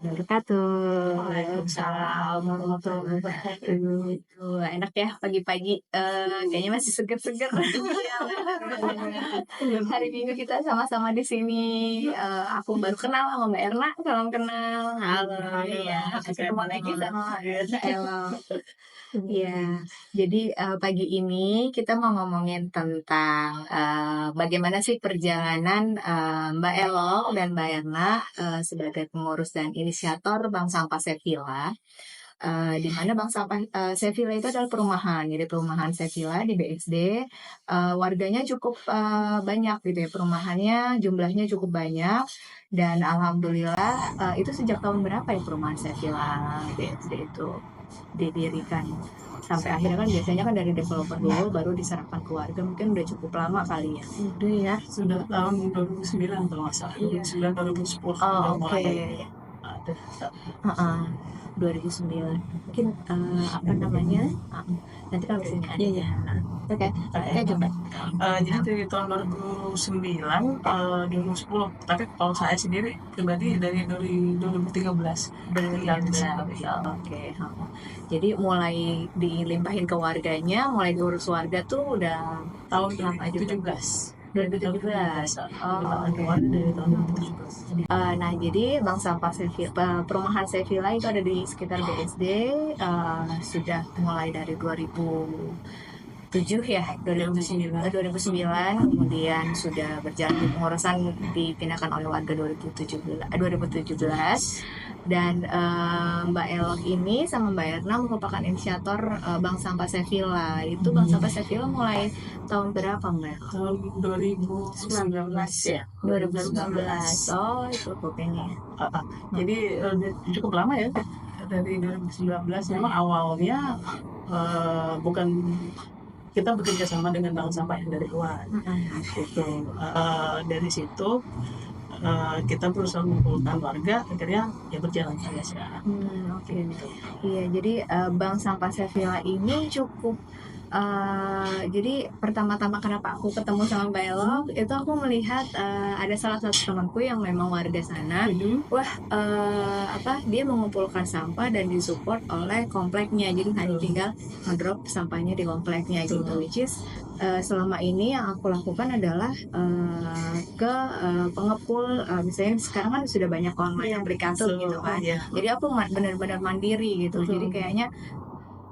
Wabarakatuh. Waalaikumsalam warahmatullahi wabarakatuh. Enak ya pagi-pagi, kayaknya masih seger-seger. Hari Minggu kita sama-sama di sini. Aku baru kenal sama Mbak Erna, salam kenal. Halo, iya. Ketemu lagi sama Elo. Iya, jadi pagi ini kita mau ngomongin tentang bagaimana sih perjalanan Mbak Elo dan Mbak Erna sebagai pengurus dan inisiator Bank Sampah Sevilla. Di mana Bank Sampah Sevilla itu adalah perumahan, jadi perumahan Sevilla di BSD, warganya cukup banyak gitu ya, perumahannya jumlahnya cukup banyak, dan alhamdulillah itu sejak tahun berapa ya perumahan Sevilla BSD itu didirikan sampai akhirnya kan biasanya kan dari developer dulu baru diserahkan ke warga, mungkin udah cukup lama kali ya. Udah ya, sudah tahun 2009 kalau nggak salah. 2009 2010 Oh, udah oke. mulai ada. 2009 mungkin apa namanya, nanti kalau sini ada Iya. oke coba. Jadi dari tahun 2009 2010. Tapi kalau saya sendiri pribadi dari 2013. Oke. Jadi mulai dilimpahin ke warganya, mulai diurus warga tuh udah Tahun lama juga. 2017. 2017. Oh, oke. Dari tahun 2017. Nah, jadi Bank Sampah Sevilla, perumahan Sevilla itu ada di sekitar BSD, sudah mulai dari 2007 ya, 2009, kemudian sudah berjalan di pengurusan, dipindahkan oleh warga 2017, dan Mbak Elo ini sama Mbak Erna merupakan inisiator Bank Sampah Sevilla. Itu Bank Sampah Sevilla mulai tahun berapa Mbak? Tahun 2019 ya. 2019. Oh, itu kupingnya. Jadi cukup lama ya, dari 2019. Memang awalnya bukan kita bekerja sama dengan bank sampah yang dari luar. Itu dari situ kita berusaha mengumpulkan warga, akhirnya ya berjalan saja. Oke. Iya, jadi Bank Sampah Sevilla ini cukup jadi pertama-tama kenapa aku ketemu sama Mbak Elo itu aku melihat ada salah satu temanku yang memang warga sana. Wah, dia mengumpulkan sampah dan disupport oleh kompleknya, jadi hanya tinggal ngedrop sampahnya di kompleknya gitu, which is selama ini yang aku lakukan adalah ke pengepul, misalnya sekarang kan sudah banyak online aplikasi gitu kan, jadi aku benar-benar mandiri gitu. Jadi kayaknya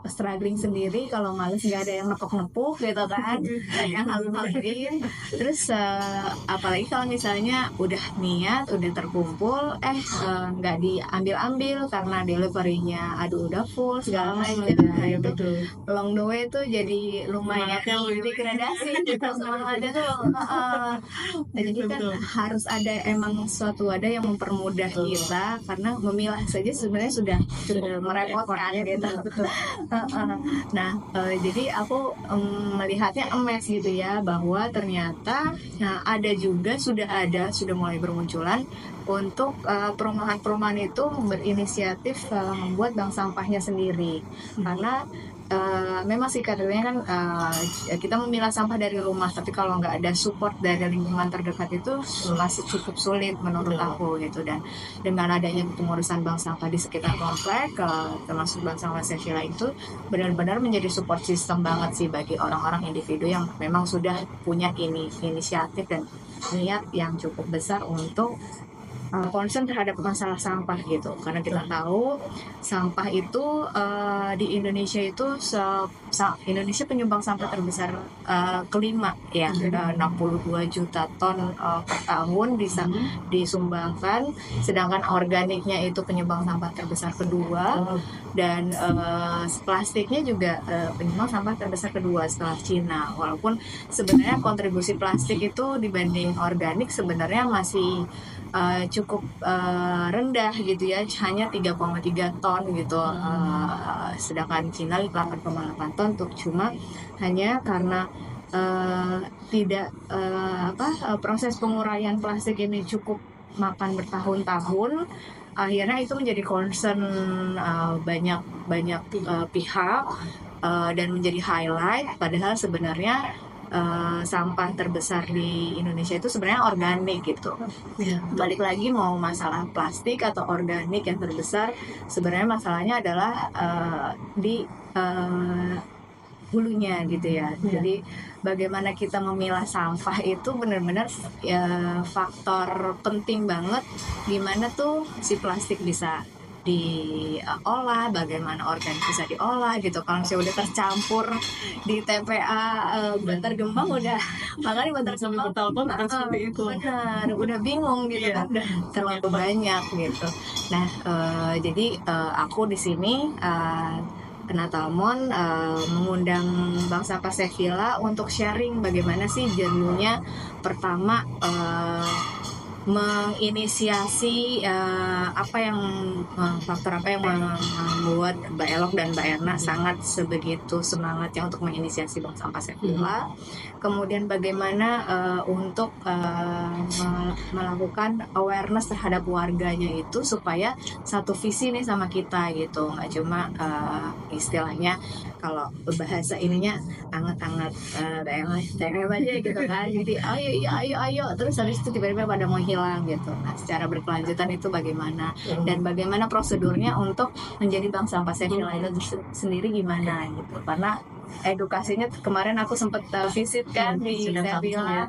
struggling sendiri, kalau males nggak ada yang nepok-nepok gitu kan, yang halu-haluin. Terus apalagi kalau misalnya udah niat, udah terkumpul, nggak diambil-ambil karena deliverynya aduh udah full segala macam. Itu long the way tuh jadi lumayan degradasi gitu semangatnya tuh. Jadi kan harus ada emang suatu wadah yang mempermudah kita, karena memilah saja sebenarnya sudah merepotkan gitu. Nah, jadi aku melihatnya emes gitu ya, bahwa ternyata ada juga sudah mulai bermunculan untuk perumahan-perumahan itu berinisiatif membuat bank sampahnya sendiri. Karena memang sih katanya kan kita memilah sampah dari rumah, tapi kalau nggak ada support dari lingkungan terdekat itu masih cukup sulit menurut aku gitu. Dan dengan adanya pengurusan bank sampah di sekitar komplek, termasuk Bank Sampah Sevilla, itu benar-benar menjadi support system banget sih bagi orang-orang individu yang memang sudah punya inisiatif dan niat yang cukup besar untuk concern terhadap masalah sampah gitu. Karena kita tahu sampah itu di Indonesia itu Indonesia penyumbang sampah terbesar kelima ya, 62 juta ton per tahun bisa disumbangkan, sedangkan organiknya itu penyumbang sampah terbesar kedua, dan plastiknya juga penyumbang sampah terbesar kedua setelah Cina. Walaupun sebenarnya kontribusi plastik itu dibanding organik sebenarnya masih cukup rendah gitu ya, hanya 3,3 ton gitu, sedangkan Cina 8,8 ton tuh. Cuma hanya karena tidak proses penguraian plastik ini cukup makan bertahun-tahun, akhirnya itu menjadi concern banyak pihak dan menjadi highlight, padahal sebenarnya sampah terbesar di Indonesia itu sebenarnya organik gitu. Iya. Balik lagi mau masalah plastik atau organik yang terbesar, sebenarnya masalahnya adalah di hulunya gitu ya. Iya. Jadi bagaimana kita memilah sampah itu benar-benar faktor penting banget, gimana tuh si plastik bisa diolah, bagaimana organik bisa diolah gitu. Kalau misalnya udah tercampur di TPA Bantar Gembang, udah makanya Bantar Sampai Gembang bertahun akan seperti itu. benar udah bingung gitu Iya. kan, udah terlalu banyak gitu. Nah jadi aku di sini Penatalmon mengundang Bank Sampah Sevilla untuk sharing bagaimana sih journey-nya. Pertama menginisiasi faktor apa yang membuat Mbak Elok dan Mbak Erna sangat sebegitu semangatnya untuk menginisiasi Bank Sampah Sevilla. Kemudian bagaimana untuk melakukan awareness terhadap warganya itu supaya satu visi nih sama kita gitu, nggak cuma istilahnya kalau bahasa ininya anget-anget TM aja gitu kan. Jadi ayo terus habis itu tiba-tiba pada mau hilang gitu. Nah, secara berkelanjutan itu bagaimana dan bagaimana prosedurnya untuk menjadi Bank Sampah Sevilla itu sendiri gimana gitu. Karena edukasinya kemarin aku sempat visit kan di Sevilla.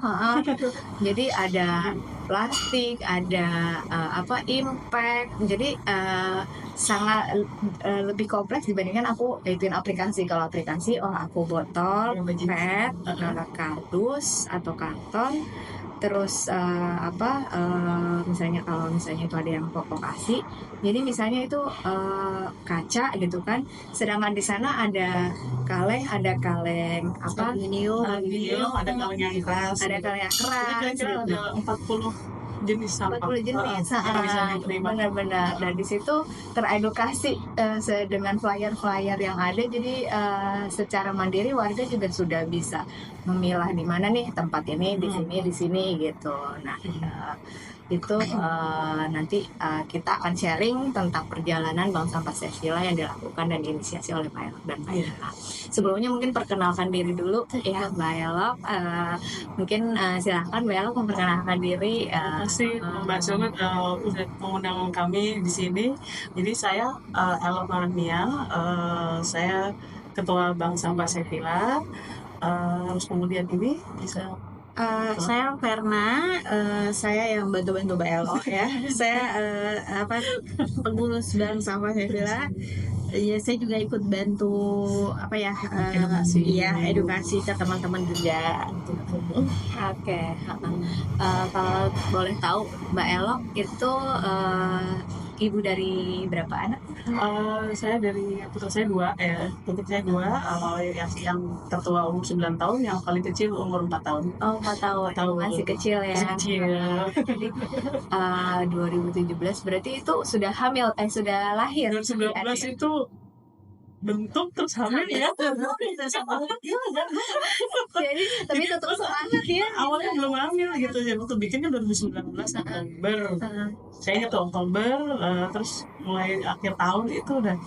Jadi ada plastik, ada impact. Jadi sangat lebih kompleks dibandingkan aku ituin aplikasi. Kalau aplikasi aku botol, PET, kardus atau karton, terus misalnya kalau misalnya itu ada yang provokasi, jadi misalnya itu kaca gitu kan, sedangkan di sana ada kaleng aluminium, ada kaleng yang keras. Jadi kira-kira ada 40 jenis sampah. 40 jenis, benar-benar. Dan di situ teredukasi dengan flyer-flyer yang ada, jadi secara mandiri warga juga sudah bisa memilah di mana nih tempat ini, di sini gitu. Nah itu nanti kita akan sharing tentang perjalanan Bank Sampah Sevilla yang dilakukan dan diinisiasi oleh Mbak Elok dan Mbak Erna. Sebelumnya mungkin perkenalkan diri dulu ya Mbak Elok. Mungkin silahkan Mbak Elok memperkenalkan diri. Terima kasih Mbak Sungut udah mengundang kami di sini. Jadi saya Elok Marania, saya Ketua Bank Sampah Sevilla. Terus kemudian ini bisa saya Verna, saya yang bantu-bantu Mbak Elok ya. Saya pengurus Bank Sampah Sevilla. Ya, saya juga ikut bantu edukasi ke teman-teman juga. Oke. Kalau boleh tahu Mbak Elok itu ibu dari berapa anak? Saya dari putra saya 2 ya. Putra saya 2, yang tertua umur 9 tahun, yang paling kecil umur 4 tahun. Oh, 4 tahun. Masih kecil ya. Kecil. Jadi 2017 berarti itu sudah hamil, sudah lahir. 2019 itu bentuk terus hamil ya. Jadi tapi tetap semangat ya. Awalnya belum hamil gitu ya, waktu bikinnya 2019 Oktober. Saya ingat Oktober, terus mulai akhir tahun itu udah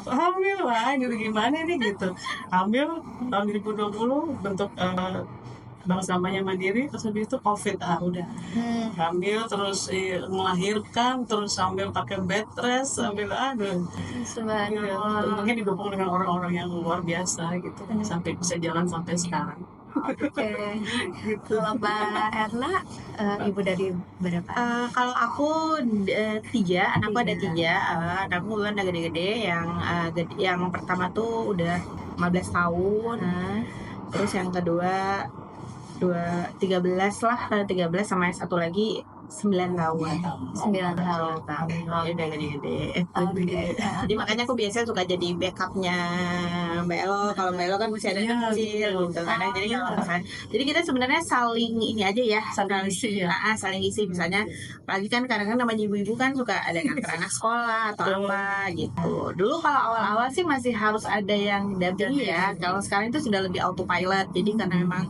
hamil lah, gitu gimana nih gitu. Hamil tahun 2020 bentuk Bank Sampahnya Mandiri, terus habis itu COVID udah hamil, terus melahirkan, terus sambil pakai bed rest, sambil untungnya didukung dengan orang-orang yang luar biasa gitu, sampai bisa jalan sampai sekarang. Oke. Kalau Mbak Erna ibu dari berapa? Kalau aku 3, anakku ada 3. Anakku kan udah gede-gede, yang pertama tuh udah 15 tahun. Terus yang kedua 13 sama yang satu lagi 9 tahun. 9 tahun. Udah gede-gede. Jadi makanya aku biasanya suka jadi backupnya Mbak Elo. Kalau Mbak Elo kan masih ada yang kecil gitu kan. Jadi kita sebenarnya saling ini aja ya, saling isi. Misalnya apalagi kan kadang-kadang namanya ibu-ibu kan suka ada yang antar anak sekolah atau apa gitu. Dulu kalau awal-awal sih masih harus ada yang dampingi ya. Kalau sekarang itu sudah lebih autopilot. Jadi karena memang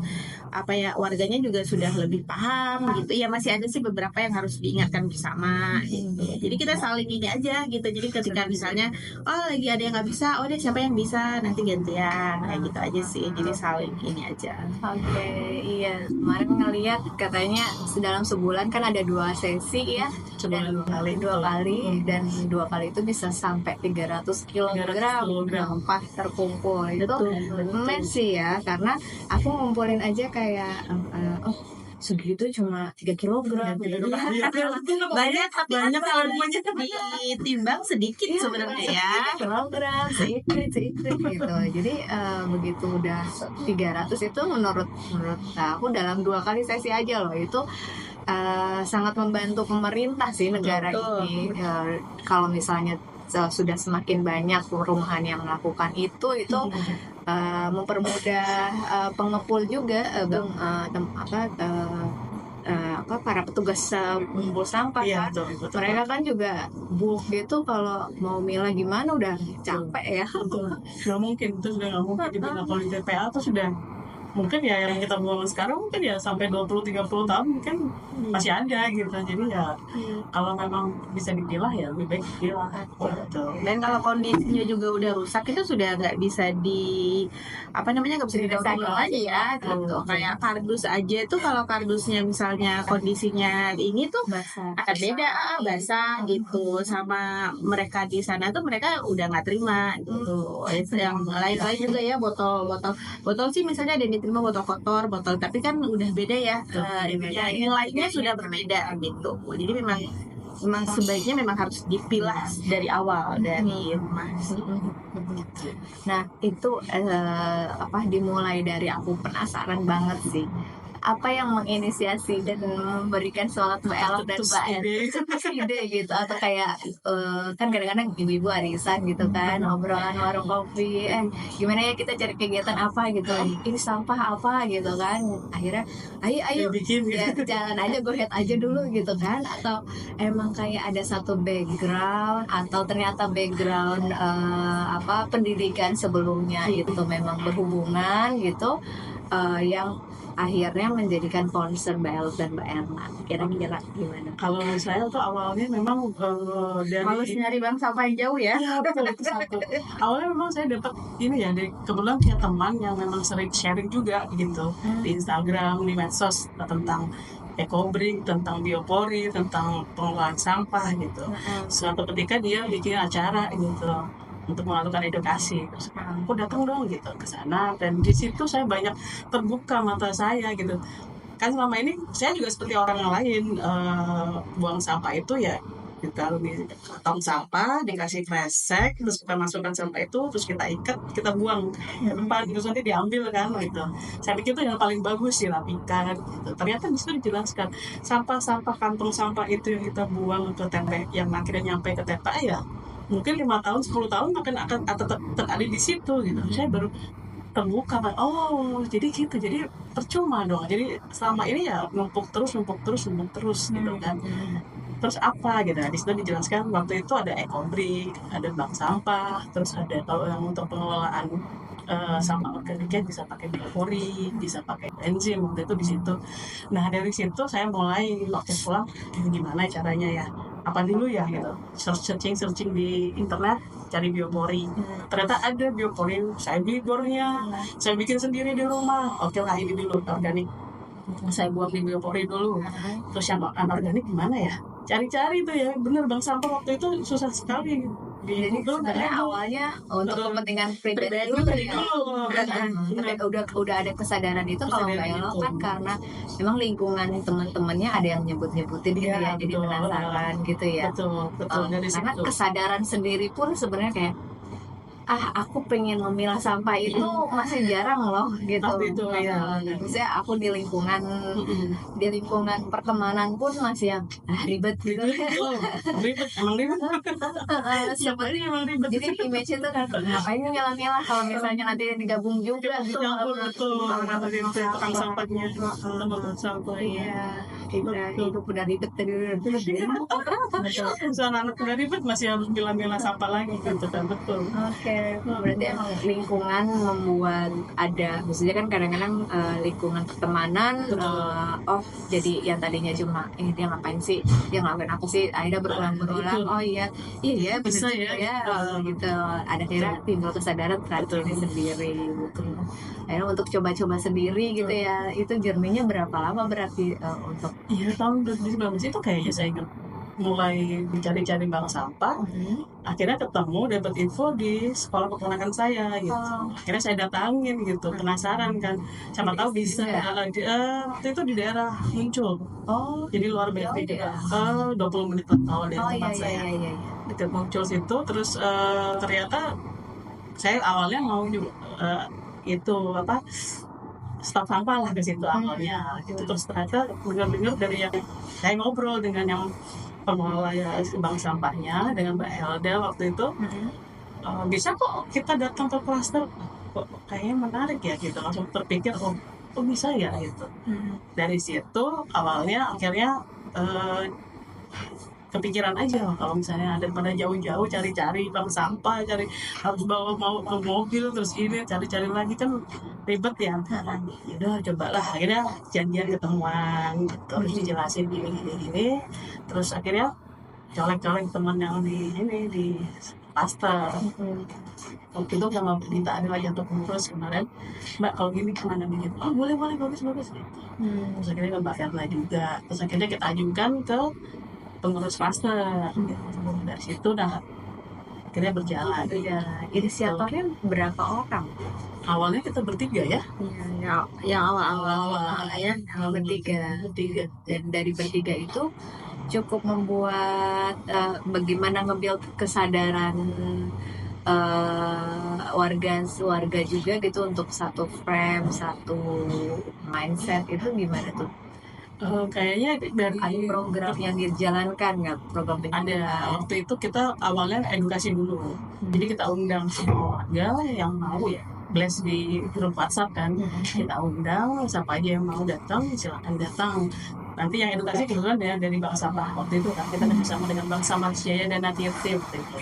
apa ya, warganya juga sudah lebih paham gitu ya. Masih ada sih beberapa yang harus diingatkan bersama gitu. Jadi kita saling ini aja gitu. Jadi ketika misalnya oh lagi ada yang nggak bisa, oh deh siapa yang bisa, nanti gantian kayak gitu aja sih. Jadi saling ini aja. Oke, iya. Kemarin ngeliat katanya dalam sebulan kan ada 2 sesi ya. Sebulan 2 kali. 2 kali, dan 2 kali itu bisa sampai 300 kilogram sampah terkumpul. Itu men sih ya, karena aku ngumpulin aja kayak oh segitu cuma 3 kilogram gitu kan. Banyak tapi kalau ditimbang sedikit sebenarnya ya. Kilogram seikrit gitu. Jadi begitu udah 300 itu menurut aku dalam 2 kali sesi aja loh, itu sangat membantu pemerintah sih negara ini. Kalau misalnya sudah semakin banyak perumahan yang melakukan itu mempermudah pengepul juga para petugas mengumpul sampah kan. Mereka kan juga bulk gitu, kalau mau milah gimana udah capek ya. Nggak mungkin, itu sudah nggak mungkin dibilang kalau di TPA tuh sudah mungkin ya yang kita buang sekarang mungkin ya sampai 20-30 tahun mungkin masih ada gitu. Jadi ya kalau memang bisa dipilah ya lebih baik dipilah gitu. Dan kalau kondisinya juga udah rusak itu sudah nggak bisa nggak bisa didaur lagi ya gitu. Kayak kardus aja tuh, kalau kardusnya misalnya kondisinya ini tuh akan beda, basah gitu, sama mereka di sana tuh mereka udah nggak terima gitu. Yang lain-lain juga ya, botol sih misalnya ada yang diterima botol kotor, tapi kan udah beda ya, nilainya sudah berbeda gitu. Jadi memang sebaiknya memang harus dipilah dari awal dari rumah. Nah itu dimulai dari aku penasaran banget sih, apa yang menginisiasi dan memberikan sholat Mbak Elok dan Mbak ide gitu, atau kayak kan kadang-kadang ibu-ibu arisan gitu kan, obrolan warung kopi, gimana ya kita cari kegiatan apa gitu, ini sampah apa gitu kan, akhirnya ayo ya jalan aja, go ahead aja dulu gitu kan, atau emang kayak ada satu background, atau ternyata background pendidikan sebelumnya itu memang berhubungan gitu, yang akhirnya menjadikan concern Mbak El dan Mbak Erna. Kira-kira gimana? Kalau saya tuh awalnya memang dari Males nyari bang sampah yang jauh ya. betul, satu. Awalnya memang saya dapat ini ya, dari kebetulan punya teman yang memang sering sharing juga gitu di Instagram, di medsos tentang ekobrik, tentang biopori, tentang pengelolaan sampah gitu. Suatu ketika dia bikin acara gitu untuk melakukan edukasi, terus aku datang dong gitu ke sana, dan di situ saya banyak terbuka mata saya gitu. Kan selama ini saya juga seperti orang yang lain, buang sampah itu ya ditaruh di tong sampah, dikasih kresek, terus kita masukkan sampah itu, terus kita ikat, kita buang ke depan, terus nanti diambil kan gitu. Saya pikir itu yang paling bagus dirapikan gitu. Ternyata di situ dijelaskan sampah-sampah kantong sampah itu yang kita buang ke TP, yang akhirnya nyampe ke TPA ya mungkin 5 tahun 10 tahun akan tetap ada di situ gitu. Saya baru terbuka, oh jadi gitu, jadi percuma dong, jadi selama ini ya numpuk terus gitu kan. Terus apa gitu, di situ dijelaskan waktu itu ada ekobrik, ada bank sampah, terus ada kalau yang untuk pengelolaan sampah organiknya bisa pakai biopori, bisa pakai enzim waktu itu di situ. Nah dari situ saya mulai waktu pulang, gimana caranya ya, apa dulu ya gitu, searching di internet, cari biopori. Ternyata ada biopori, saya beli bornya, saya bikin sendiri di rumah. Oke lah, ini dulu organik, saya buang di biopori dulu. Terus yang anorganik gimana ya, cari-cari tuh ya, bener bang sampah waktu itu susah sekali. Jadi sebenarnya awalnya untuk kepentingan pribadi dulu, udah ada kesadaran itu kalau Mbak Elo kan, karena memang lingkungan teman-temannya ada yang nyebut-nyebutin gitu ya, jadi penasaran gitu ya. Betul, dari karena situ. Kesadaran sendiri pun sebenarnya kayak aku pengen memilah sampah itu masih jarang loh gitu. Itu ya. Misalnya aku di lingkungan pertemanan pun masih yang ribet gitu. Ribet, emang ribet. Sebenarnya emang ribet. Jadi image itu kan ngapain milah-milah kalau misalnya nanti digabung juga gitu. Betul. Tukang sampahnya, sampah. Iya. hidup udah ribet tadi. Soal anak udah ribet masih harus milah-milah sampah lagi gitu kan, betul. Oke, berarti emang lingkungan membuat ada, maksudnya kan kadang-kadang lingkungan pertemanan, jadi yang tadinya cuma dia ngapain sih, dia ngelakuin apa sih, akhirnya berulang-ulang, oh iya Bisa bener ya. gitu, ada kira timbul kesadaran terhadap diri sendiri gitu. Akhirnya untuk coba-coba sendiri gitu ya, itu journey-nya berapa lama berarti untuk Iya, tahun 2019 itu kayaknya saya ingat mulai mencari-cari bank sampah, akhirnya ketemu dapat info di sekolah keponakan saya gitu. Akhirnya saya datangin gitu, penasaran kan, siapa tahu bisa. Waktu itu di daerah Muncul, jadi luar BSD juga, 20 menit kalau dari tempat saya, dekat Muncul situ. Terus ternyata saya awalnya mau juga itu apa, staf sampah lah ke situ awalnya gitu. Terus ternyata dengar dari yang saya ngobrol dengan yang pengelola ya bank sampahnya, dengan Mbak Helda waktu itu, bisa kok kita datang ke klaster, kok kayaknya menarik ya gitu. Langsung terpikir, oh bisa ya gitu. Dari situ awalnya akhirnya kepikiran aja, kalau misalnya daripada jauh-jauh cari-cari bank sampah, harus bawa mau ke mobil, terus ini cari-cari lagi kan ribet ya. Udah cobalah, akhirnya janjian ketemuan gitu, terus dijelasin gini. Terus akhirnya colek-colek teman yang di pastor. Waktu itu sama Dita ada lagi untuk pengurus kemarin, Mbak kalau gini kemana nih? Oh boleh bagus gitu. Terus akhirnya Mbak Verna juga, terus akhirnya kita ajukan ke pengurus pastor gitu. Dari situ udah akhirnya berjalan. Inisiatornya berapa orang? Awalnya kita bertiga ya. Yang awal ya bertiga. Dan dari bertiga itu cukup membuat bagaimana nge-build kesadaran warga juga gitu untuk satu frame, satu mindset. Itu gimana tuh? Kayaknya dari program yang dijalankan nggak, program ada waktu itu kita awalnya edukasi dulu. Jadi kita undang semua warga yang mau ya, blast di grup WhatsApp kan, kita undang siapa aja yang mau datang silakan datang. Nanti yang edukasi kebetulan ya dari Bank Sampah waktu itu kan, kita bersama dengan Bank Sampah Jaya dan Natirti waktu itu.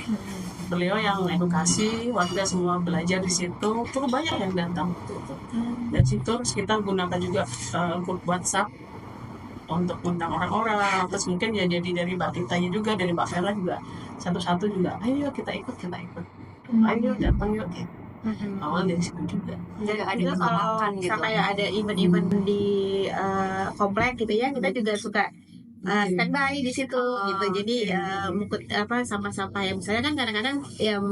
Beliau yang edukasi, warga semua belajar di situ, cukup banyak yang datang waktu itu. Dan situ terus kita gunakan juga grup WhatsApp untuk undang orang-orang. Terus mungkin ya jadi dari Mbak Titanya juga, dari Mbak Vera juga, satu-satu juga, ayo kita ikut, ayo datang yuk gitu. Awal dari situ juga. Jadi ada kalau gitu. Kayak ada event-event di komplek gitu ya, kita juga suka standby di situ gitu. Jadi mengikut sampah-sampah yang misalnya kan kadang-kadang yang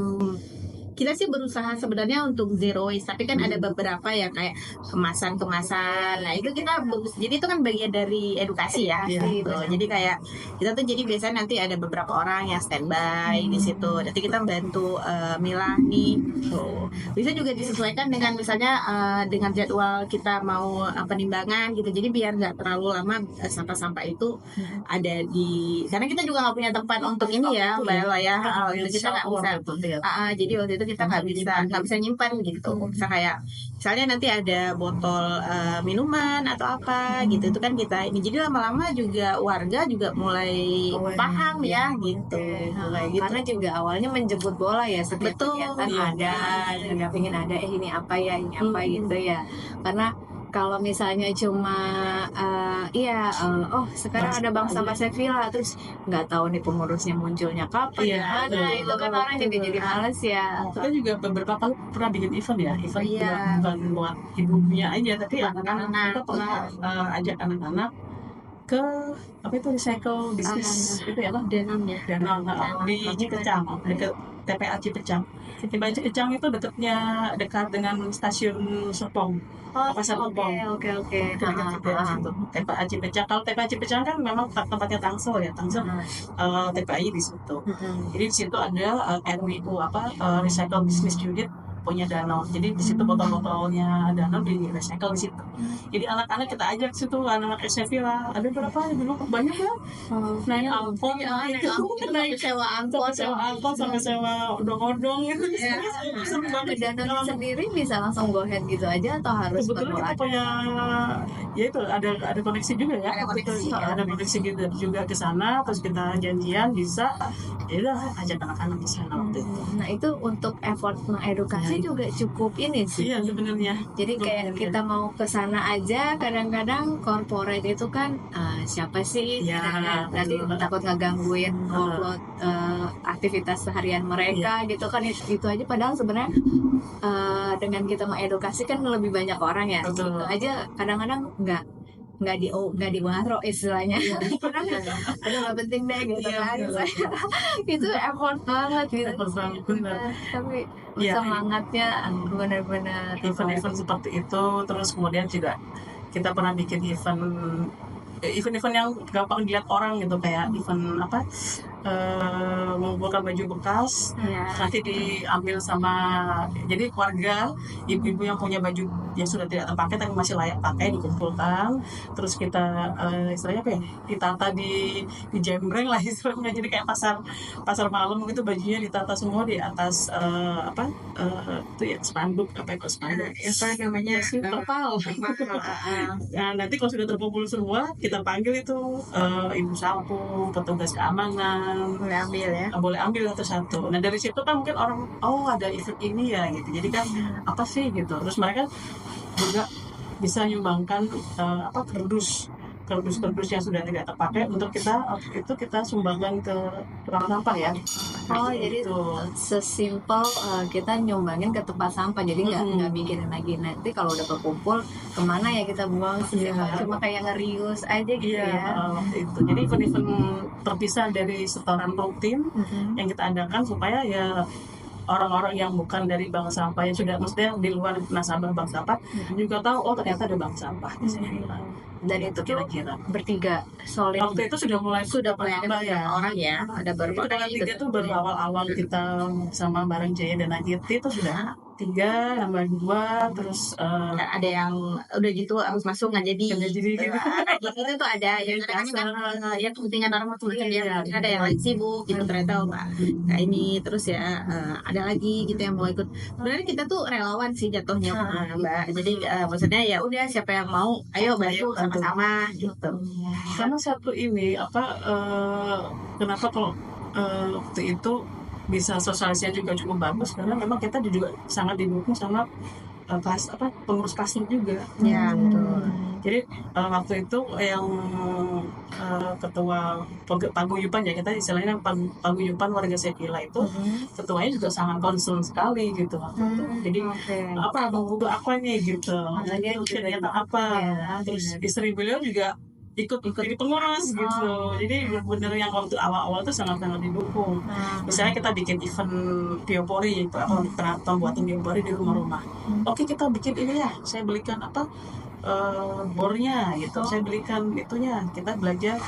kita sih berusaha sebenarnya untuk zero waste, tapi kan ada beberapa yang kayak kemasan. Nah itu kita jadi itu kan bagian dari edukasi ya. Gitu. Jadi kayak kita tuh jadi biasanya nanti ada beberapa orang yang standby di situ. Nanti kita bantu milah nih. Bisa juga disesuaikan dengan misalnya dengan jadwal kita mau penimbangan gitu. Jadi biar nggak terlalu lama sampah-sampah itu ada di. Karena kita juga nggak punya tempat untuk ini ya, Mbak Ella ya. Kita nggak bisa. Jadi waktu itu kita nggak bisa nyimpan gitu. Misalnya nanti ada botol minuman atau apa gitu, itu kan kita ini. Jadi lama-lama juga warga juga mulai paham ya gitu. Karena juga awalnya menjemput bola ya, setiap kegiatan ada, nggak pengen ada ini apa gitu ya. Karena kalau misalnya cuma sekarang ada Bank Sampah Sevilla, terus nggak tahu nih pengurusnya munculnya kapan, itu kan orang jadi males ya. Kita juga beberapa kali pernah bikin event ya, bukan buat ibunya aja, tapi anak-anak. Kita pernah ajak anak-anak ke recycle bisnis itu ya, Danang di Cipecang, dekat TPA Cipecang. TPA Cipecang itu dekat dengan stasiun Serpong. Pasar Serpong. Oke. TPA Cipecang. Kalau TPA Cipecang kan memang tempatnya Tangsel ya, TPA-nya di situ. Jadi di situ ada RWU recycle business unit punya danau. Jadi di situ botol-botolnya danau di recycle di situ. Jadi anak-anak kita ajak situ, anak-anak SMP lah. Ada berapa dulu banyak ya? Naik angkot, naik sewa angkot, sampai sewa odong-odong gitu. Seru banget. danau sendiri bisa langsung go ahead gitu aja atau harus Kebetulan perlu kita ada? punya, ya itu ada koneksi juga ya. Ada koneksi, ya. Ada koneksi gitu juga ke sana. Terus kita janjian bisa, ya udah ajak anak-anak ke sana waktu itu. Nah itu untuk effort mengedukasi juga cukup ini sih. Iya sebenarnya. Jadi kayak kita mau ke sana aja, kadang-kadang corporate itu kan siapa sih? Ya, Nanti betul. takut ngegangguin workload aktivitas seharian mereka gitu kan, itu aja. Padahal sebenarnya dengan kita mengedukasi kan lebih banyak orang ya. Betul. Itu aja kadang-kadang nggak di waro istilahnya. Aduh nggak penting deh gitu kan. Itu effort banget gitu. Effort banget, benar. Tapi Iya. semangatnya benar-benar Event-event seperti itu. Terus kemudian juga kita pernah bikin event yang gampang dilihat orang gitu, kayak event apa, mengumpulkan baju bekas, ya. nanti diambil sama, jadi keluarga ibu-ibu yang punya baju yang sudah tidak terpakai tapi masih layak pakai dikumpulkan, terus kita istilahnya apa ya, ditata di jembreng lah istilahnya. Jadi kayak pasar malam itu bajunya ditata semua di atas itu ya spanduk, apa namanya terpal. Nah, nanti kalau sudah terkumpul semua, kita panggil itu ibu sapu, petugas keamanan, boleh ambil satu-satu. Nah dari situ kan mungkin orang, oh ada event ini ya gitu. Jadi kan apa sih gitu. Terus mereka juga bisa nyumbangkan kardus yang sudah tidak terpakai untuk kita sumbangkan ke tukang sampah ya. Oh jadi sesimpel kita nyumbangin ke tempat sampah, jadi nggak mikirin lagi nanti kalau udah berkumpul kemana ya kita buang, cuma kayak ngerius aja gitu ya. Itu jadi event-event terpisah dari setoran rutin yang kita adakan supaya ya orang-orang yang bukan dari bank sampah, yang sudah maksudnya di luar nasabah bank sampah juga tahu, oh ternyata ada bank sampah di sini. Dan itu kira-kira bertiga solid. Waktu itu sudah mulai ada ya orang ya, ada baru itu dengan tiga tuh baru awal-awal kita sama bareng Jaya dan Agiti itu sudah 3 nambah 2, terus ada yang udah gitu harus masuk nggak jadi gitu. Itu tuh ada yang kadang-kadang ya kepentingan orang tuh ya, ada yang lagi sibuk gitu ternyata kayak ini, terus ya ada lagi gitu yang mau ikut. Sebenarnya kita tuh relawan sih jatuhnya Mbak, jadi maksudnya ya udah siapa yang mau ayo bantu sama-sama gitu. Karena satu ini kenapa kalau waktu itu bisa sosialisasinya juga cukup bagus, karena memang kita juga sangat didukung sama pengurus pasar juga. Ya betul. Jadi waktu itu yang ketua paguyuban ya, kita istilahnya paguyuban warga Sekila itu ketuanya juga sangat concern sekali gitu waktu itu. Jadi abang butuh apa nih gitu, ternyata apa, terus istri beliau juga ikut jadi pengurus gitu. Jadi benar yang waktu awal-awal tuh sangat-sangat didukung. Misalnya kita bikin event biopori, pembuatan biopori di rumah-rumah. Oke, kita bikin ini ya, saya belikan bornya gitu, saya belikan itunya, kita belajar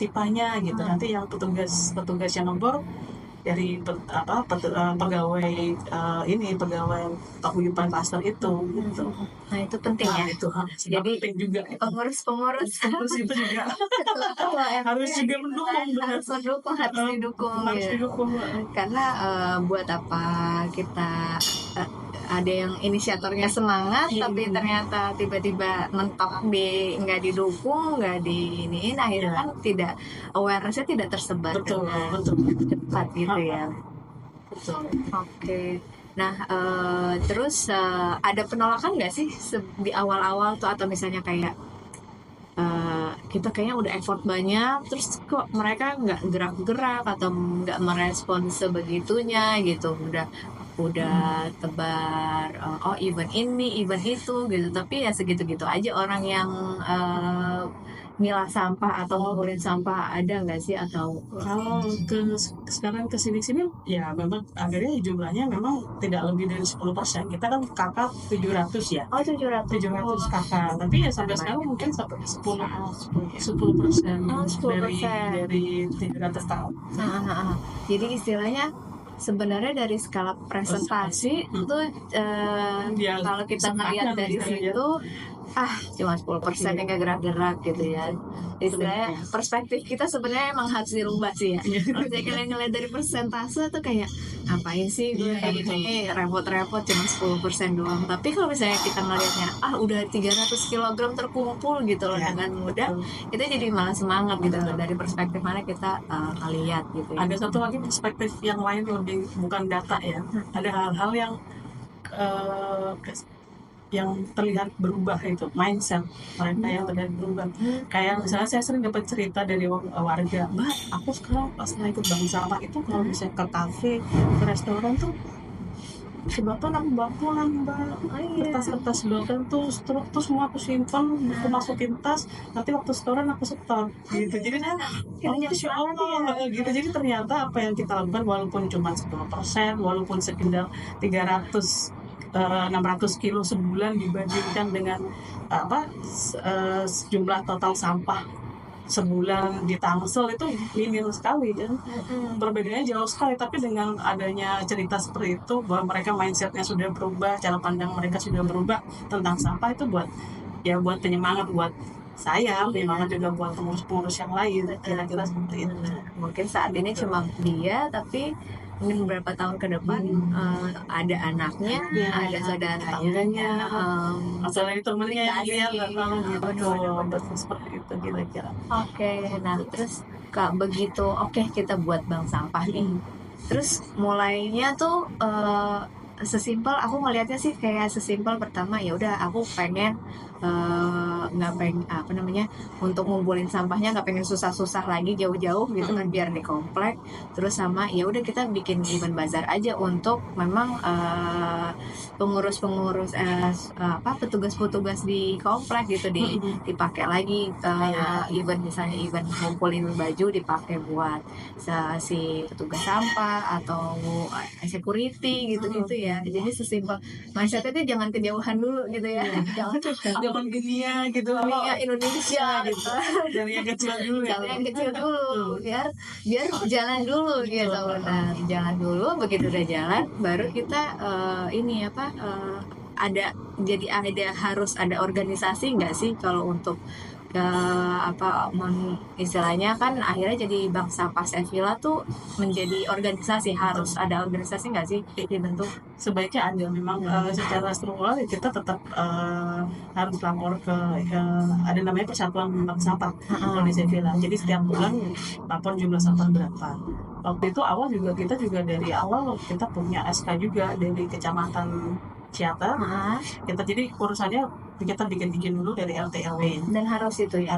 pipanya gitu. Nanti yang petugas yang ngebor dari pegawai pegawai paguyuban pasar itu gitu. Nah itu penting ya. Itu Jadi penting juga. pengurus itu juga harus juga mendukung, harus didukung. Karena buat apa kita ada yang inisiatornya semangat tapi ternyata tiba-tiba mentok nggak didukung, nggak diiniin, akhirnya kan tidak awarenessnya tidak tersebar betul cepat gitu ya. Betul. Oke. Nah terus ada penolakan nggak sih di awal-awal tuh, atau misalnya kayak kita kayaknya udah effort banyak terus kok mereka nggak gerak-gerak atau nggak merespon sebegitunya gitu, udah tebar event ini event itu gitu, tapi ya segitu-gitu aja orang yang milah sampah atau ngumpulin sampah, ada nggak sih? Atau kalau sekarang kesini ya memang akhirnya jumlahnya memang tidak lebih dari 10%. Kita kan kakak 700 ya. 700 kakak, tapi ya sampai sekarang mungkin sampai 10% dari 700 tahun. Jadi istilahnya sebenarnya dari skala presentasi itu kalau kita ngeliat dari situ cuma 10% yang gak gerak-gerak gitu ya. Istilahnya perspektif kita sebenarnya emang harus dirubah sih ya. Kalau kalian ngeliat dari persentase tuh kayak ngapain sih gue kayak gini repot-repot cuma 10% doang. Tapi kalau misalnya kita ngeliatnya udah 300 kg terkumpul gitu loh dengan mudah, kita jadi malah semangat gitu loh. Dari perspektif mana kita ngeliat gitu ya. Ada satu lagi perspektif yang lain lebih bukan data ya. Ada hal-hal yang terlihat berubah, itu mindset mereka yang terlihat berubah. Kayak misalnya saya sering dapat cerita dari warga, Mbak, aku sekarang pas ikut bank sampah itu kalau misalnya ke kafe, ke restoran tuh sedotan aku bawa pulang, Mbak. Kertas-kertas sedotan tuh semua aku simpan, aku masukin tas, nanti waktu setoran aku setor gitu. Jadi Masya Allah gitu. Jadi ternyata apa yang kita lakukan walaupun cuma 10%, walaupun sekedar 600 kilo sebulan dibandingkan dengan jumlah total sampah sebulan di Tangsel itu minim sekali kan. Perbedaannya jauh sekali, tapi dengan adanya cerita seperti itu bahwa mereka mindsetnya sudah berubah, cara pandang mereka sudah berubah tentang sampah, itu buat penyemangat buat saya, penyemangat juga buat pengurus-pengurus yang lain, kira-kira seperti itu. Mungkin saat ini cuma dia, tapi mungkin beberapa tahun ke depan ada anaknya, ada saudaranya, masalah itu temennya yang lihat gitu, seperti itu kira-kira. Oke, nah terus begitu kita buat bank sampah nih, terus mulainya tuh sesimpel, aku ngelihatnya sih kayak sesimpel pertama ya udah aku pengen nggak pengen untuk ngumpulin sampahnya nggak pengen susah-susah lagi jauh-jauh gitu kan, biar di komplek. Terus sama ya udah kita bikin event bazar aja untuk memang pengurus-pengurus petugas-petugas di komplek gitu dipakai lagi event, misalnya event ngumpulin baju dipakai buat si petugas sampah atau security gitu ya. Jadi sesimpel mindsetnya itu jangan kejauhan dulu gitu ya. Jangan dunia gitu, Indonesia gitu. Dari yang kecil dulu biar jalan dulu gitu. Nah, jalan dulu, begitu udah jalan baru kita harus ada organisasi nggak sih kalau untuk istilahnya kan akhirnya jadi Bank Sampah Sevilla tuh menjadi organisasi, harus ada organisasi nggak sih dibentuk? Sebaiknya ada memang secara struktural kita tetap harus lapor ke ada namanya Persatuan Bank Sampah di Sevilla. Jadi setiap bulan lapor jumlah sampah berapa. Waktu itu kita juga dari awal kita punya SK juga dari Kecamatan Ciater. Kita jadi urusannya kita bikin dulu dari RT RW. Dan harus itu ya.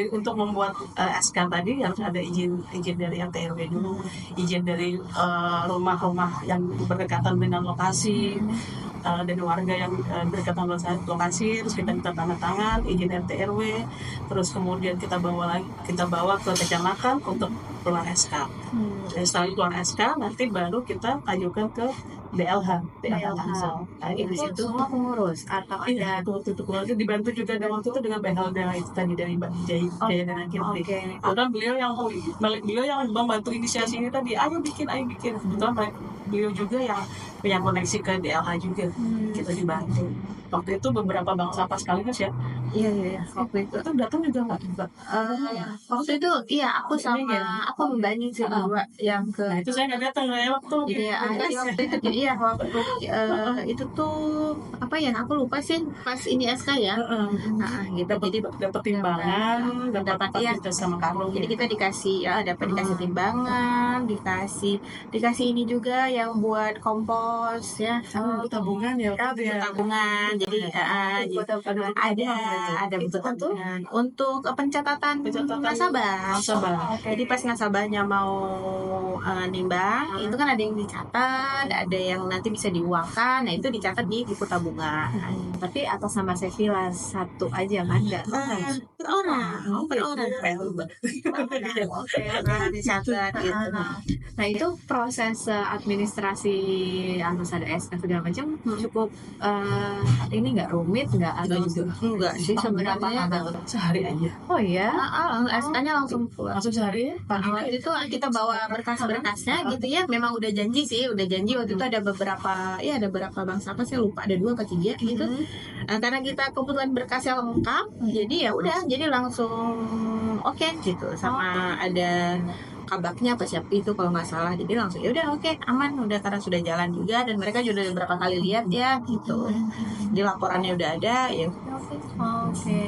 Untuk membuat SK tadi harus ada izin dari RT RW dulu, izin dari rumah-rumah yang berdekatan dengan lokasi. Dan warga yang berdekatan lokasi, terus kita minta tanda tangan izin RT RW, terus kemudian kita bawa ke kecamatan untuk keluar SK. Dan setelah keluar SK nanti baru kita ajukan ke DLH. Itu semua pengurus atau ada waktu itu keluarga dibantu juga waktu itu dengan BHLDA itu tadi dari Mbak Jaya dan Kirti. Karena beliau yang membantu inisiasi ini tadi, ayo bikin. Kebetulan beliau juga yang punya koneksi ke DLH juga, kita dibantu. Waktu itu beberapa bank sampah sekaligus ya. Iya. Waktu itu datang juga nggak juga. Waktu itu aku sama aku membanding sih berdua yang ke. Nah, itu saya nggak datang waktu. Iya, waktu itu tuh aku lupa sih pas ini SK ya. Gitu. Jadi dapat timbangan, dapat sama Karlo. Jadi kita dikasih timbangan, dikasih ini juga yang buat kompos ya. Tabungan ya. Tabungan. Jadi ada buku tabungan untuk pencatatan nasabah. Jadi pas nasabahnya mau nimbang, itu kan ada yang dicatat, ada yang nanti bisa diuangkan. Nah, itu dicatat di buku tabungan. Tapi atas nama Sevilla satu aja kan, enggak? Per orang. Dicatat gitu. Nah, itu proses administrasi harus ada SK segala macam cukup ini nggak rumit, nggak agak juga. Enggak sih sebenarnya. Sehari aja. Oh ya, SK-nya langsung pulang. Langsung sehari ya? Pagi. Waktu itu kita bawa berkas-berkasnya gitu ya, memang udah janji waktu itu ada beberapa bank sampah, saya lupa ada 2 atau 3 gitu. Karena kita kebetulan berkasnya lengkap, jadi ya udah, jadi langsung oke gitu, sama ada kabaknya apa siapa itu kalau nggak salah, jadi langsung ya udah oke, aman udah, karena sudah jalan juga dan mereka juga udah beberapa kali lihat ya gitu, di laporannya udah ada ya. Oke.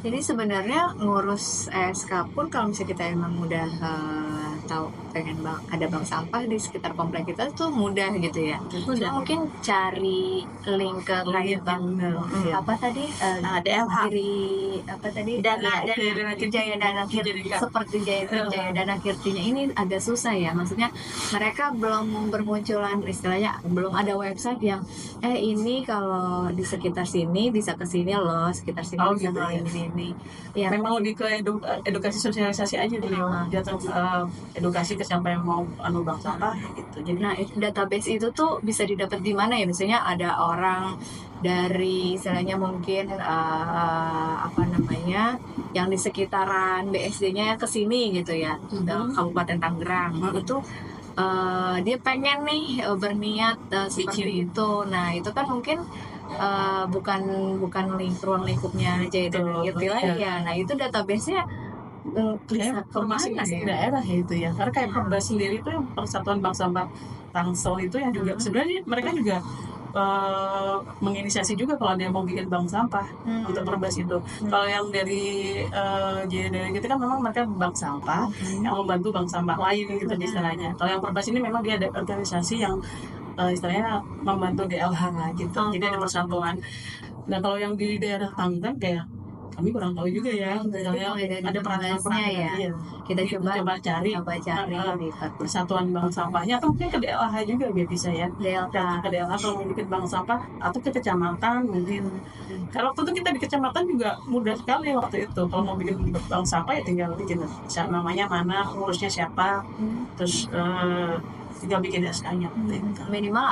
Jadi sebenarnya ngurus SK pun kalau misalnya kita emang udah tahu pengen ada bank sampah di sekitar komplek kita tuh mudah gitu ya. Cuma mungkin cari link ke kayak bank apa tadi DLH apa tadi Dana Jaya Dana Kirti, seperti Jaya Dana Kirtinya ini agak susah ya. Maksudnya mereka belum bermunculan, istilahnya belum ada website yang ini kalau di sekitar sini bisa ke sini loh, sekitar sini bisa gitu, ke ini. Ya, memang lebih ke edukasi sosialisasi aja dulu, jatuh edukasi ke siapa yang mau bank sampah gitu. Jadi nah, database itu tuh bisa didapat di mana ya? Misalnya ada orang dari istilahnya mungkin apa namanya yang di sekitaran BSD-nya ke sini gitu ya, Kabupaten Tangerang itu dia pengen nih berniat seperti itu. Nah itu kan mungkin bukan ruang lingkupnya Jaya Dana Kirti lagi ya. Nah itu database-nya bisa ke masing mana ya? daerah ya itu ya, karena kayak Perda sendiri itu yang Persatuan Bank Sampah Tangsel itu yang juga sebenarnya mereka juga menginisiasi juga kalau ada yang mau bikin bank sampah untuk Perbas itu. Kalau yang dari Jaya Dana Kirti kan memang mereka bank sampah yang membantu bank sampah lain gitu istilahnya. Kalau yang Perbas ini memang dia ada organisasi yang istilahnya membantu DLH gitu. Jadi ada persatuan. Nah kalau yang di daerah Tangerang kayak kami kurang tahu juga ya, misalnya ada peraturan ya. Kita coba cari di persatuan bank sampahnya, atau mungkin ke DLH juga biar bisa ya. Datang ke DLH kalau mau bikin bank sampah, atau ke kecamatan mungkin. Karena waktu itu kita di kecamatan juga mudah sekali waktu itu. Kalau mau bikin bank sampah ya tinggal bikin namanya mana, urusnya siapa, terus tinggal bikin SK-nya. Minimal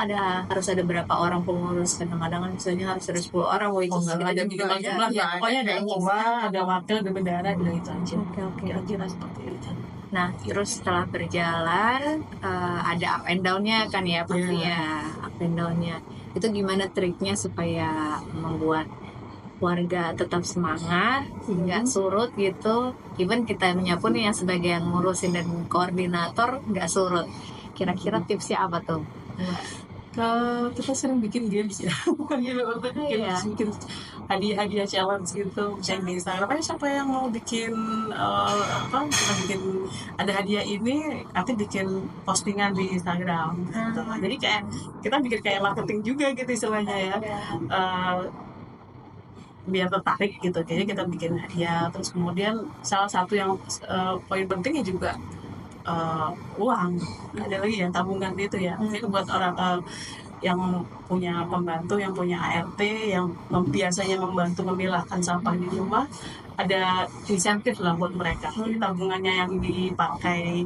harus ada berapa orang pengurus, kadang-kadang misalnya harus ada 10 orang, itu ada jumlah ya, pokoknya ada ketua, ada wakil, ada bendara, bilang itu aja. Kira-kira seperti itu. Nah terus setelah berjalan ada up and down-nya kan ya pasti ya, up and down-nya itu gimana triknya supaya membuat warga tetap semangat, nggak surut gitu. Even kita pun yang sebagai yang ngurusin dan koordinator nggak surut. Kira-kira tipsnya apa tuh? Kita sering bikin games ya, bikin hadiah challenge gitu, misalnya di Instagram, siapa yang mau bikin kita bikin ada hadiah ini, nanti bikin postingan di Instagram gitu. Jadi kayak kita bikin kayak marketing juga gitu istilahnya ya, biar tertarik gitu. Kayaknya kita bikin hadiah, terus kemudian salah satu yang poin pentingnya juga uang. Ada lagi ya tabungan itu ya, itu buat orang yang punya pembantu, yang punya ART, yang biasanya membantu memilahkan sampah di rumah, ada insentif lah buat mereka. Jadi tabungannya yang dipakai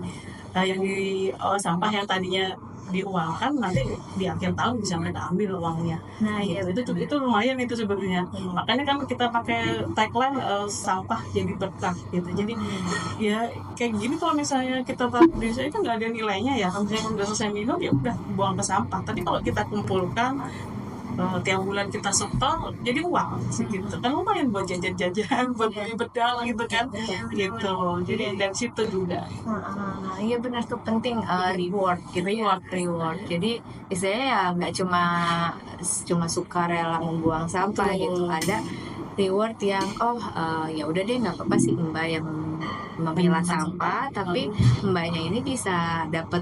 yang di sampah yang tadinya diuangkan, nanti di akhir tahun bisa mereka ambil uangnya. Nah itu lumayan itu sebenarnya. Makanya kan kita pakai tagline sampah jadi berkah gitu. Jadi ya kayak gini, kalau misalnya kita taruh di saya itu nggak ada nilainya ya. Kalau misalnya udah selesai minum ya udah buang ke sampah. Tapi kalau kita kumpulkan tiap bulan kita setor jadi uang gitu kan, lumayan buat jajan-jajan, buat beli bedal gitu kan gitu. Jadi dari situ juga iya benar tuh penting, reward gitu, reward. Jadi istilahnya ya nggak cuma suka rela membuang sampah gitu, ada reward yang ya udah deh nggak apa-apa sih mbak yang memilah sampah, tapi mbaknya ini bisa dapat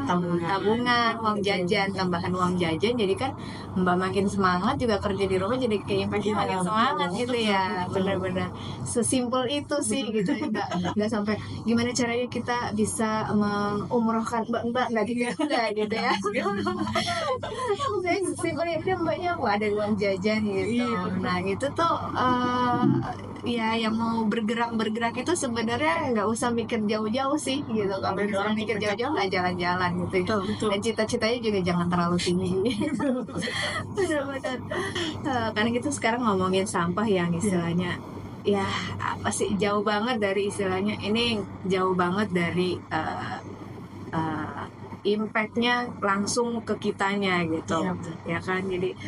tabungan, uang jajan, tambahan uang jajan. Jadi kan mbak makin semangat juga kerja di rumah, jadi kayak makin semangat gitu ya. Benar-benar sesimpel itu sih gitu. Nggak sampai gimana caranya kita bisa mengumrohkan mbak nggak gitu ya. Simpelnya itu mbaknya ada uang jajan gitu. Nah itu tuh ya yang mau bergerak bergerak itu sebenarnya nggak usah mikir jauh-jauh sih gitu. Kalau misalnya mikir jauh-jauh nggak jalan-jalan gitu. Betul. Dan cita-citanya juga jangan terlalu tinggi. Benar-benar. Karena kita sekarang ngomongin sampah yang istilahnya ya apa sih, jauh banget dari istilahnya, ini jauh banget dari impactnya langsung ke kitanya gitu. Iya, betul. Ya kan, jadi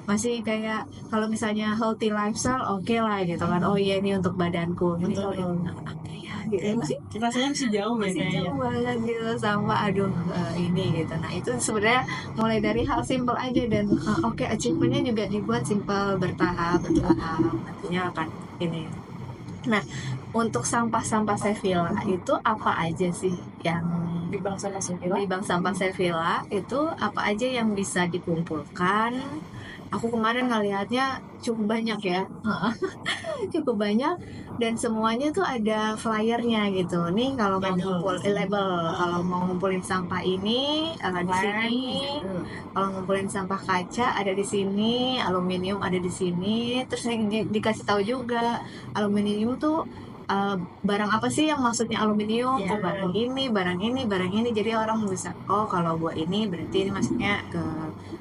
masih kayak kalau misalnya healthy lifestyle oke lah gitu kan, oh iya ini untuk badanku, ini Betul. kalau apa ya gitu. Kayak masih rasanya masih jauh ya Masih kayaknya. jauh banget gitu sama aduh ini gitu. Nah itu sebenarnya mulai dari hal simple aja, dan oke, achievementnya juga dibuat simple, bertahap nantinya akan ini. Nah untuk sampah-sampah Sevilla itu apa aja sih yang Di bangsa Sevilla. di bank sampah Sevilla itu apa aja yang bisa dikumpulkan? Aku kemarin ngelihatnya cukup banyak ya, cukup banyak, dan semuanya tuh ada flyernya gitu. Nih kalau mau ngumpul label, kalau mau ngumpulin sampah ini di sini, kalau ngumpulin sampah kaca ada di sini, aluminium ada di sini, terus dikasih tahu juga aluminium tuh barang apa sih yang maksudnya aluminium, Ya. barang ini, barang ini, barang ini. Jadi orang bisa, oh kalau buat ini berarti ini maksudnya ke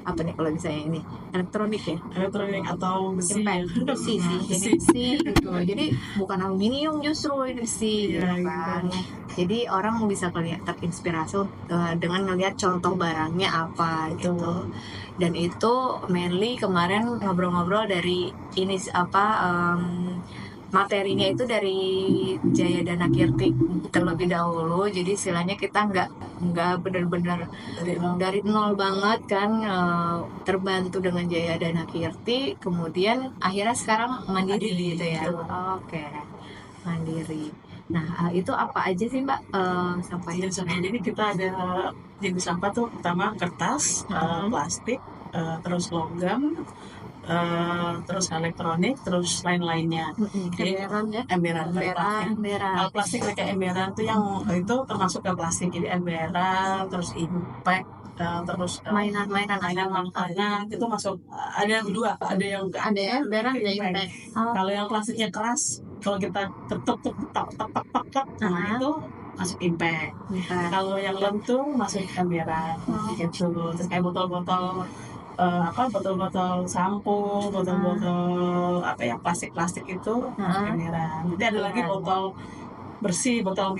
apa nih, kalau misalnya ini elektronik ya, Elektronik atau besi. impact besi sih, Besi. ini besi gitu. Jadi bukan aluminium, justru ini besi gitu Iya, kan. gitu. Jadi orang bisa terinspirasi dengan ngelihat contoh barangnya apa gitu. Dan itu mainly kemarin ngobrol-ngobrol dari ini materinya itu dari Jaya Dana Kirti terlebih dahulu. Jadi istilahnya kita nggak benar-benar dari nol banget kan, terbantu dengan Jaya Dana Kirti, kemudian akhirnya sekarang mandiri gitu ya. Oke, mandiri. Nah itu apa aja sih Mbak sampahnya? Jenis sampah ini kita ada jenis sampah tuh pertama kertas, plastik, terus logam, terus elektronik, terus lain-lainnya. Emberan ya, Emberan. Kalau plastik kayak emberan tuh yang itu termasuk ke plastik, jadi emberan, terus impact, terus mainan-mainan makanan itu masuk. Ada yang dua, ada yang Ada ya, emberan, ada impact. Kalau yang plastiknya keras, kalau kita ketuk nah itu masuk impact. Kalau yang lentur masuk emberan gitu. Terus kayak botol-botol botol-botol sampo, botol-botol plastik itu emberan. Nanti ada lagi botol bersih, botol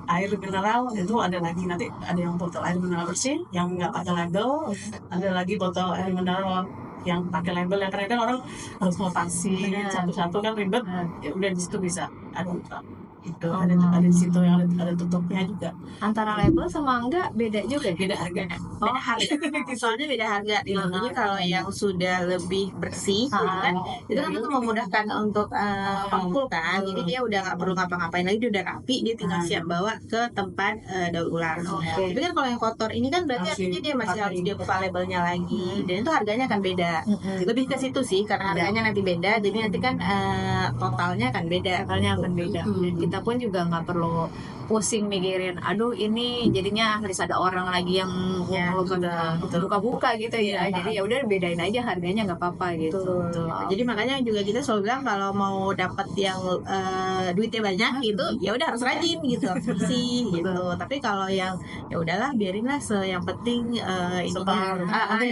air mineral itu ada lagi. Nanti ada yang botol air mineral bersih yang nggak pakai label, ada lagi botol air mineral yang pakai label, yang kadang orang harus notasi satu-satu kan ribet. Ya udah di situ bisa ada itu, ada di situ yang ada tutupnya juga. Antara label sama enggak beda juga, Beda harga. Beda harga. Soalnya beda harga. Jadi kalau yang sudah lebih bersih, kan, itu kan itu memudahkan untuk pengepul kan. Jadi dia udah nggak perlu ngapa-ngapain lagi, dia udah rapi, dia tinggal siap bawa ke tempat daur ulang. Tapi kan kalau yang kotor ini kan berarti artinya dia masih harus dia buka labelnya lagi, dan itu harganya akan beda. Lebih ke situ sih, karena harganya nanti beda. Jadi nanti kan totalnya akan beda. Dan kita pun juga nggak perlu pusing mikirin, aduh ini jadinya harus ada orang lagi yang buka-buka gitu ya. Jadi ya udah bedain aja harganya, nggak apa-apa gitu. Jadi makanya juga kita selalu bilang kalau mau dapat yang duitnya banyak gitu, ya udah harus rajin gitu, harus bersih gitu. Tapi kalau yang ya udahlah biarinlah, yang penting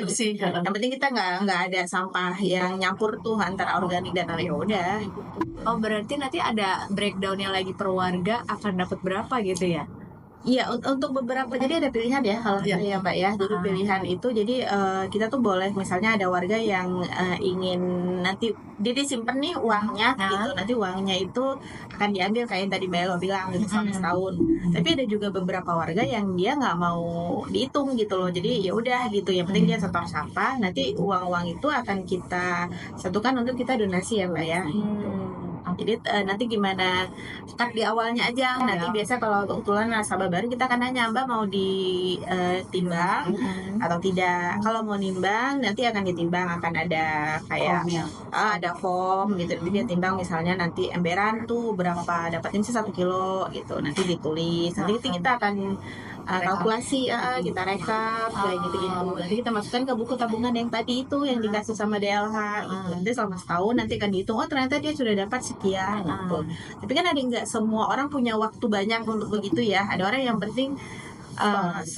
bersih. Yang penting kita nggak ada sampah yang nyampur tuh antara organik dan ya udah. Oh berarti nanti ada breakdownnya lagi per warga akan dapat berapa gitu ya? Iya, untuk beberapa, jadi ada pilihan ya kalau ya Mbak ya. Jadi pilihan itu, jadi kita tuh boleh, misalnya ada warga yang ingin nanti dia disimpan nih uangnya gitu, nanti uangnya itu akan diambil kayak yang tadi Mbak Elo bilang gitu sampai setahun. Tapi ada juga beberapa warga yang dia nggak mau dihitung gitu loh. Jadi ya udah gitu, yang penting dia setor sampah, nanti uang-uang itu akan kita satukan untuk kita donasi ya Mbak ya. Jadi nanti gimana, kan di awalnya aja nanti biasa kalau kebetulan nasabah baru kita akan nanya, Mbak mau ditimbang atau tidak. Kalau mau nimbang nanti akan ditimbang, akan ada kayak ada form gitu, nanti dia timbang misalnya nanti emberan tuh berapa, dapat ini 1 kilo gitu, nanti ditulis, nanti kita akan kalkulasi, kita rekap kayak gitu. Nanti kita masukkan ke buku tabungan yang tadi itu yang dikasih sama DLH gitu. Nanti selama setahun nanti akan dihitung, oh ternyata dia sudah dapat sekian gitu. Tapi kan ada nggak semua orang punya waktu banyak untuk begitu ya. Ada orang yang penting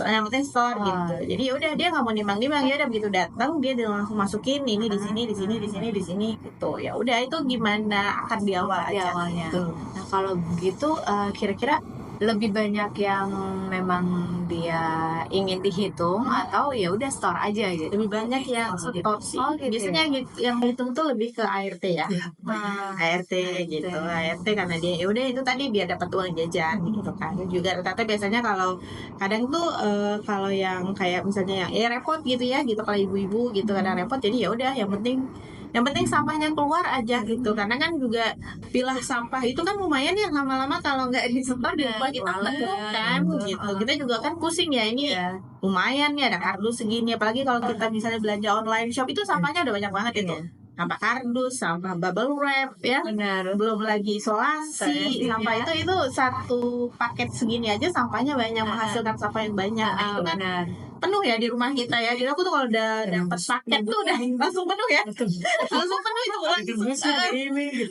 yang penting store gitu. Jadi udah dia nggak mau nimbang-nimbang, ya udah begitu datang dia langsung masukin ini di sini di sini di sini di sini gitu. Ya udah itu gimana akan di awal aja. awalnya. Gitu. Nah kalau begitu kira-kira lebih banyak yang memang dia ingin dihitung atau ya udah store aja gitu. Lebih banyak yang store sih. Oh, gitu Biasanya yang hitung tuh lebih ke ART ya. ART gitu. ART karena dia ya udah itu tadi biar dapat uang jajan gitu kan. Juga ternyata biasanya kalau kadang tuh kalau yang kayak misalnya yang repot gitu ya gitu, kalau ibu-ibu gitu kadang repot, jadi ya udah yang penting sampahnya keluar aja gitu, karena kan juga pilah sampah itu kan lumayan ya, lama-lama kalau nggak disetor di rumah kita penuh kan gitu. Kita juga kan pusing ya, ini lumayan ya ada kardus segini, apalagi kalau kita misalnya belanja online shop itu sampahnya udah banyak banget itu. Sampah kardus, sampah bubble wrap ya. Benar. Belum lagi isolasi, sampah itu satu paket segini aja sampahnya banyak, menghasilkan sampah yang banyak. Nah, itu kan penuh ya di rumah kita ya. Jadi aku tuh kalau udah dapat paket tuh udah langsung penuh ya. Langsung penuh itu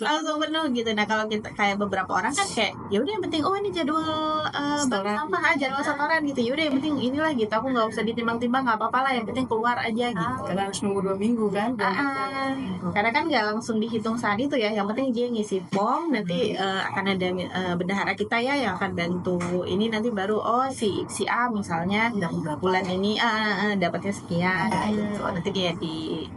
langsung penuh gitu. Nah, kalau kita kayak beberapa orang kan kayak ya udah yang penting ini jadwal bank sampah aja, jadwal setoran gitu. Ya udah yang penting inilah gitu. Aku nggak usah ditimbang-timbang, nggak apa-apa lah, yang penting keluar aja gitu. Karena harus nunggu 2 minggu kan. Karena kan nggak langsung dihitung saat itu ya. Yang penting dia ngisi form, nanti akan ada bendahara kita ya yang akan bantu ini, nanti baru si A misalnya bulan ini dapatnya sekian gitu. Nanti dia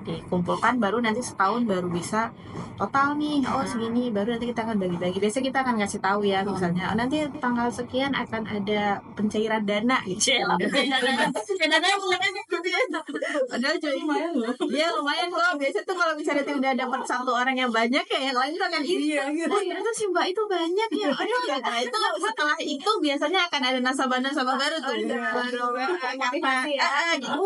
dikumpulkan, baru nanti setahun baru bisa total nih segini, baru nanti kita akan bagi-bagi. Biasanya kita akan ngasih tahu ya, misalnya nanti tanggal sekian akan ada pencairan dana gitu. Padahal lumayan loh. Iya lumayan loh. Biasa tuh kalau misalnya udah dapat satu orang yang banyak ya, yang lain tuh akan itu si mbak itu banyak ya. Nah, itu setelah itu biasanya akan ada nasabah baru tuh.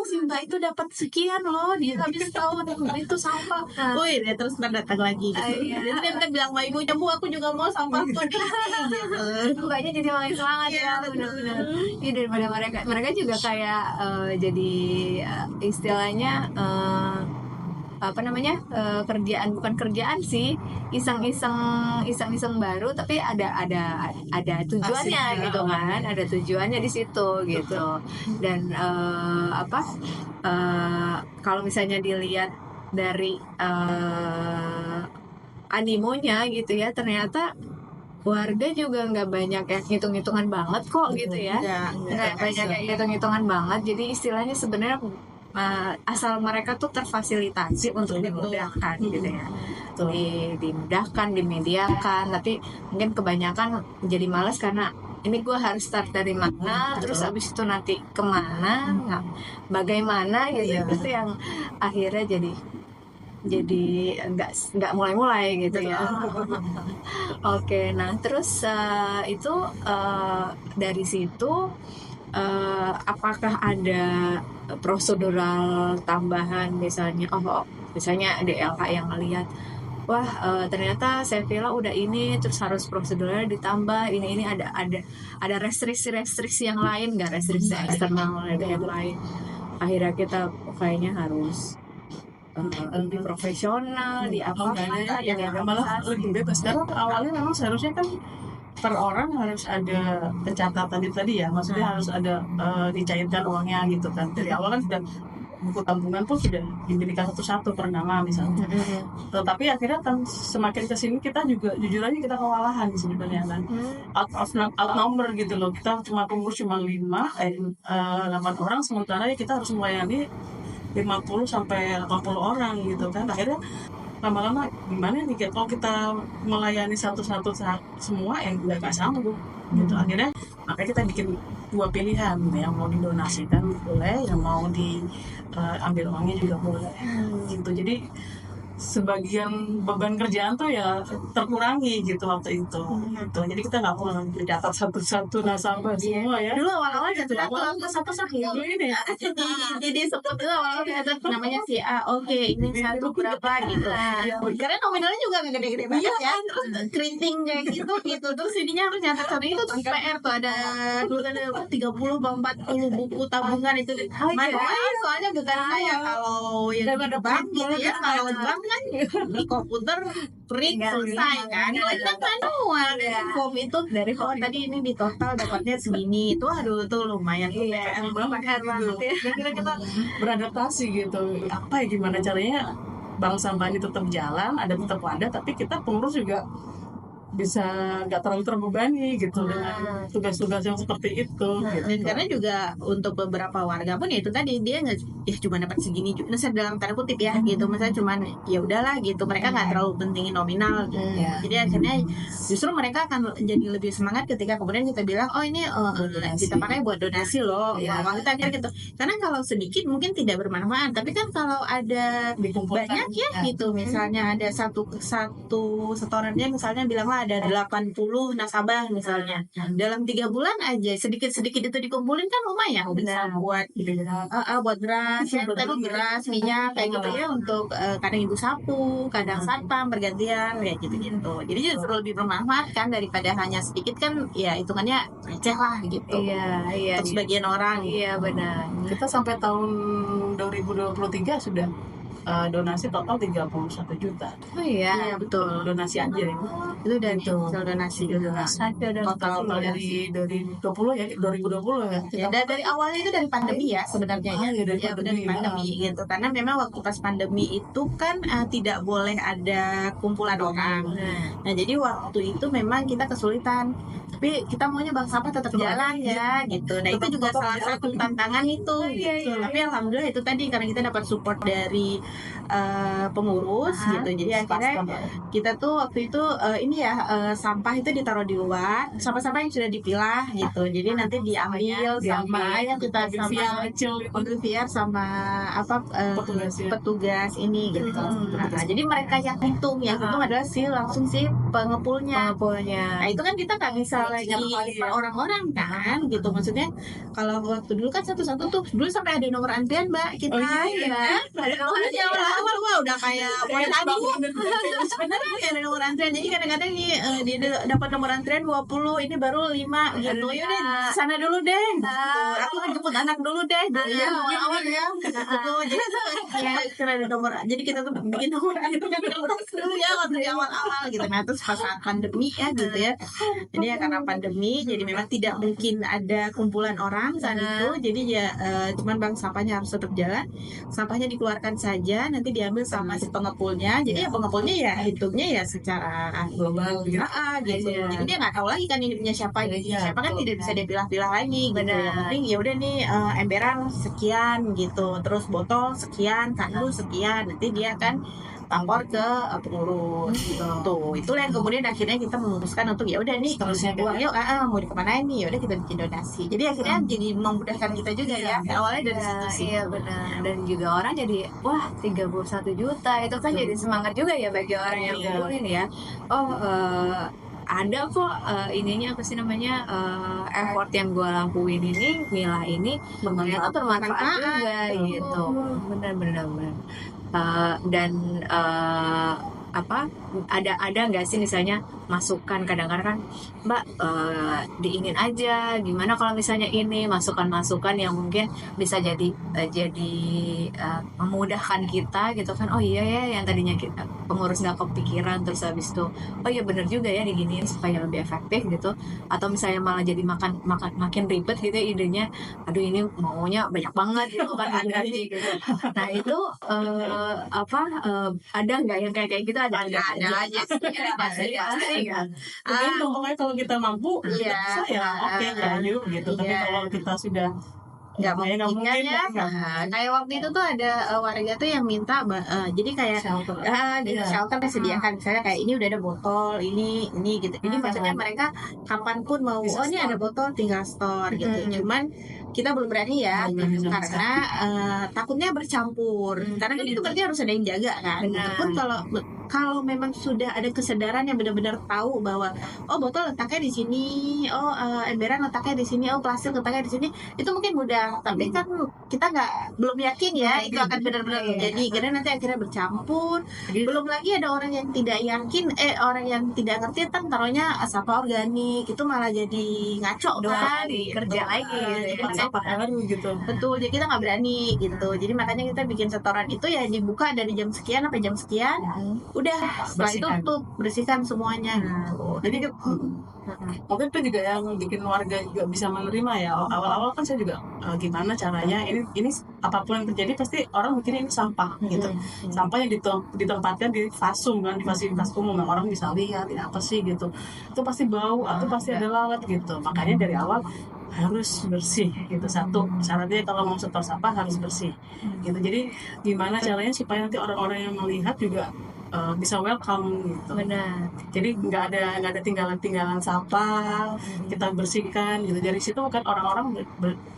Si mbak itu dapat sekian loh, dia habis tahun itu sampah. Wih, dia terus datang lagi. Jadi dia bilang sama ibunya, Bu aku juga mau sampah tuh. Mbaknya jadi makin semangat ya, benar-benar. Iya, daripada mereka juga kayak jadi istilahnya kerjaan, bukan kerjaan sih, iseng-iseng baru, tapi ada tujuannya gitu kan, ada tujuannya di situ gitu. Dan kalau misalnya dilihat dari animonya gitu ya, ternyata warga juga nggak banyak yang hitung-hitungan banget kok gitu ya, nggak banyak yang hitung-hitungan banget. Jadi istilahnya sebenarnya asal mereka tuh terfasilitasi untuk dimudahkan gitu ya, dimudahkan, dimediakan. Tapi mungkin kebanyakan jadi malas karena ini gue harus start dari mana, terus abis itu nanti kemana, bagaimana gitu. Itu yang akhirnya jadi nggak mulai gitu ya. Oke, nah terus itu dari situ apakah ada prosedural tambahan, misalnya misalnya DLH yang ngelihat ternyata Sevilla udah ini, terus harus prosedurnya ditambah ini ada restriksi yang lain nggak, restriksi eksternal yang lain, akhirnya kita kayaknya harus lebih profesional di malah lebih bebas. Karena awalnya memang seharusnya kan per orang harus ada pencatatan itu tadi ya, maksudnya harus ada dicairkan uangnya gitu kan. Dari awal kan sudah buku tabungan pun sudah diberikan satu-satu per nama misalnya. Tetapi akhirnya kan semakin kesini kita juga jujur aja kita kewalahan sebenarnya kan, outnumber gitu loh. Kita kumpul cuma 8 orang, sementara kita harus melayani 50 sampai 80 orang gitu kan. Akhirnya lama-lama gimana nih kalau kita melayani satu-satu semua yang nggak sanggup gitu. Akhirnya makanya kita bikin 2 pilihan, yang mau didonasikan boleh, yang mau diambil uangnya juga boleh gitu. Jadi sebagian beban kerjaan tuh ya terkurangi gitu waktu itu gitu. Jadi kita nggak perlu mencatat satu-satu nasabah semua ya. Dulu awal-awal satu ini ya. Jadi sebut dulu awal-awal ternyata namanya si A, ini satu berapa gitu. Karena nominalnya juga nggak gede-gede banget ya. Terus keriting kayak gitu. Terus ininya harus nyatet satu itu tuh PR tuh ada 30 40 buku tabungan itu. Soalnya bukan saya kalau yang bank gitu ya, kalau bank kan di komputer print Tinggal selesai ini, kan. Kalau kita manual form itu Dari oh tadi ini di total dapatnya segini itu aduh tuh lumayan tuh PR banget gitu. Dan kita beradaptasi gitu. Apa ya gimana caranya bank sampah ini tetap jalan, tetap ada, tapi kita pengurus juga bisa nggak terlalu terbebani gitu dengan tugas-tugas yang seperti itu. Gitu. Dan karena juga untuk beberapa warga pun ya itu tadi dia nggak ya cuma dapat segini juga, dalam tanda kutip ya gitu, misalnya cuman ya udahlah gitu, mereka nggak terlalu pentingin nominal gitu. Jadi akhirnya justru mereka akan jadi lebih semangat ketika kemudian kita bilang oh ini kita pakai buat donasi loh, uang kita akhirnya gitu. Karena kalau sedikit mungkin tidak bermanfaat, tapi kan kalau ada banyak ya gitu, misalnya ada satu setorannya misalnya bilanglah ada 80 nasabah misalnya, dalam 3 bulan aja sedikit-sedikit itu dikumpulin kan lumayan bisa buat beras ya, beras, minyak kayak gitu ya, untuk kadang ibu sapu, kadang satpam bergantian kayak gitu. Jadi justru lebih bermanfaat kan daripada hanya sedikit kan, ya hitungannya receh lah gitu. Iya. Untuk sebagian orang. Iya benar. Kita sampai tahun 2023 sudah donasi total 31 juta. Oh iya. Iya betul. Donasi aja ya. Itu dari hasil donasi. Total dari 2020 ya, 2020 ya. Ya, dari awalnya itu dari pandemi ya sebenarnya ya. Dari pandemi gitu. Karena memang waktu pas pandemi itu kan tidak boleh ada kumpulan orang. Nah, jadi waktu itu memang kita kesulitan. Tapi kita maunya bank sampah tetap jalan ya gitu. Nah, itu juga salah satu tantangan itu gitu. Tapi alhamdulillah itu tadi karena kita dapat support dari pengurus gitu. Jadi akhirnya kita tuh waktu itu sampah itu ditaruh di luar, sampah-sampah yang sudah dipilah gitu. Jadi nanti diambil sama kita sama mobil VR sama petugas ini gitu. Nah, jadi mereka yang hitung adalah langsung si pengepulnya. Nah, itu kan kita nggak bisa lagi orang-orang kan gitu. Maksudnya kalau waktu dulu kan satu-satu tuh dulu sampai ada nomor antrian Mbak kita ya. Ada nomor antrian awal-awal wah udah kayak poin tadi. Beneran kayak ada nomor antrian. Jadi kadang-kadang nih dia dapat nomor antrian 20 ini baru 5 gitu. Ya udah sana dulu deh. Aku jemput anak dulu deh. Ya awal-awal ya. Jadi ya kira ada nomor. Jadi kita tuh bikin nomor antrian dulu ya waktu awal-awal gitu. Nah terus pas pandemi ya gitu ya. Jadi ya karena pandemi jadi memang tidak mungkin ada kumpulan orang saat itu. Jadi ya cuman bank sampahnya harus tetap jalan. Sampahnya dikeluarkan saja, nanti diambil sama si pengepulnya. Jadi ya pengepulnya ya hitungnya ya secara global gitu. Gitu. Jadi dia nggak tahu lagi kan ini punya siapa. Siapa kan tidak bisa dipilah-pilah lagi. Gitu. Yang penting ya udah nih emberan sekian gitu, terus botol sekian, kardus sekian. Nanti dia akan lapor ke pengurus gitu. Itu yang kemudian akhirnya kita memutuskan untuk ya udah nih uangnya mau dikemanain nih, ya udah kita bikin donasi. Jadi akhirnya jadi memudahkan kita juga ya. Awalnya dari situ sih. Iya benar. Dan juga orang jadi wah 31 juta itu kan jadi semangat juga ya bagi orang yang ngumpulin ya. Ada kok ininya apa sih namanya effort yang gue lakuin ini milah ini ternyata bermanfaat juga gitu. Benar. Dan ada nggak sih misalnya masukan kadang-kadang kan Mbak diinin aja gimana kalau misalnya ini masukan yang mungkin bisa jadi memudahkan kita gitu kan, oh iya ya yang tadinya kita pengurus nggak kepikiran terus habis itu oh iya bener juga ya diginiin supaya lebih efektif gitu, atau misalnya malah jadi makin ribet gitu idenya, aduh ini maunya banyak banget gitu kan ada gitu. Nah itu ada nggak yang kayak gitu? Ada aja pasti kan. Pokoknya kalau kita mampu Iya. bisa ya oke yuk gitu. Tapi kalau kita sudah nggak mungkin ya. Kayak waktu itu tuh ada warga tuh yang minta jadi kayak shelter disediakan, misalnya kayak ini udah ada botol ini gitu. Jadi maksudnya mereka kapanpun mau ini ada botol tinggal store gitu. Cuman kita belum berani ya gitu, karena takutnya bercampur. Karena kan itu berarti harus ada yang jaga kan. Pun kalau memang sudah ada kesadaran yang benar-benar tahu bahwa oh botol letaknya di sini, oh emberan letaknya di sini, oh plastik letaknya di sini, itu mungkin mudah. Tapi kan kita belum yakin ya itu akan benar-benar terjadi, karena nanti akhirnya bercampur. Belum lagi ada orang yang tidak yakin, orang yang tidak ngerti kan taruhnya sampah organik, itu malah jadi ngaco kan, kerja lagi sampah baru gitu. Betul, jadi kita nggak berani gitu. Jadi makanya kita bikin setoran itu ya dibuka dari jam sekian sampai jam sekian, udah setelah itu tutup, bersihkan semuanya. Jadi mungkin itu juga yang bikin warga juga bisa menerima ya. Awal-awal kan saya juga gimana caranya, ini apapun yang terjadi pasti orang mikirnya ini sampah gitu. Sampah yang ditempatkan di fasum kan, di fasilitas umum yang orang bisa lihat ini apa sih gitu. Itu pasti bau atau pasti ada lalat gitu. Makanya dari awal harus bersih gitu. Satu syaratnya kalau mau setor sampah harus bersih gitu. Jadi gimana caranya supaya nanti orang-orang yang melihat juga bisa welcome gitu. Benar. Jadi nggak ada tinggalan sampah, kita bersihkan gitu. Dari situ kan orang-orang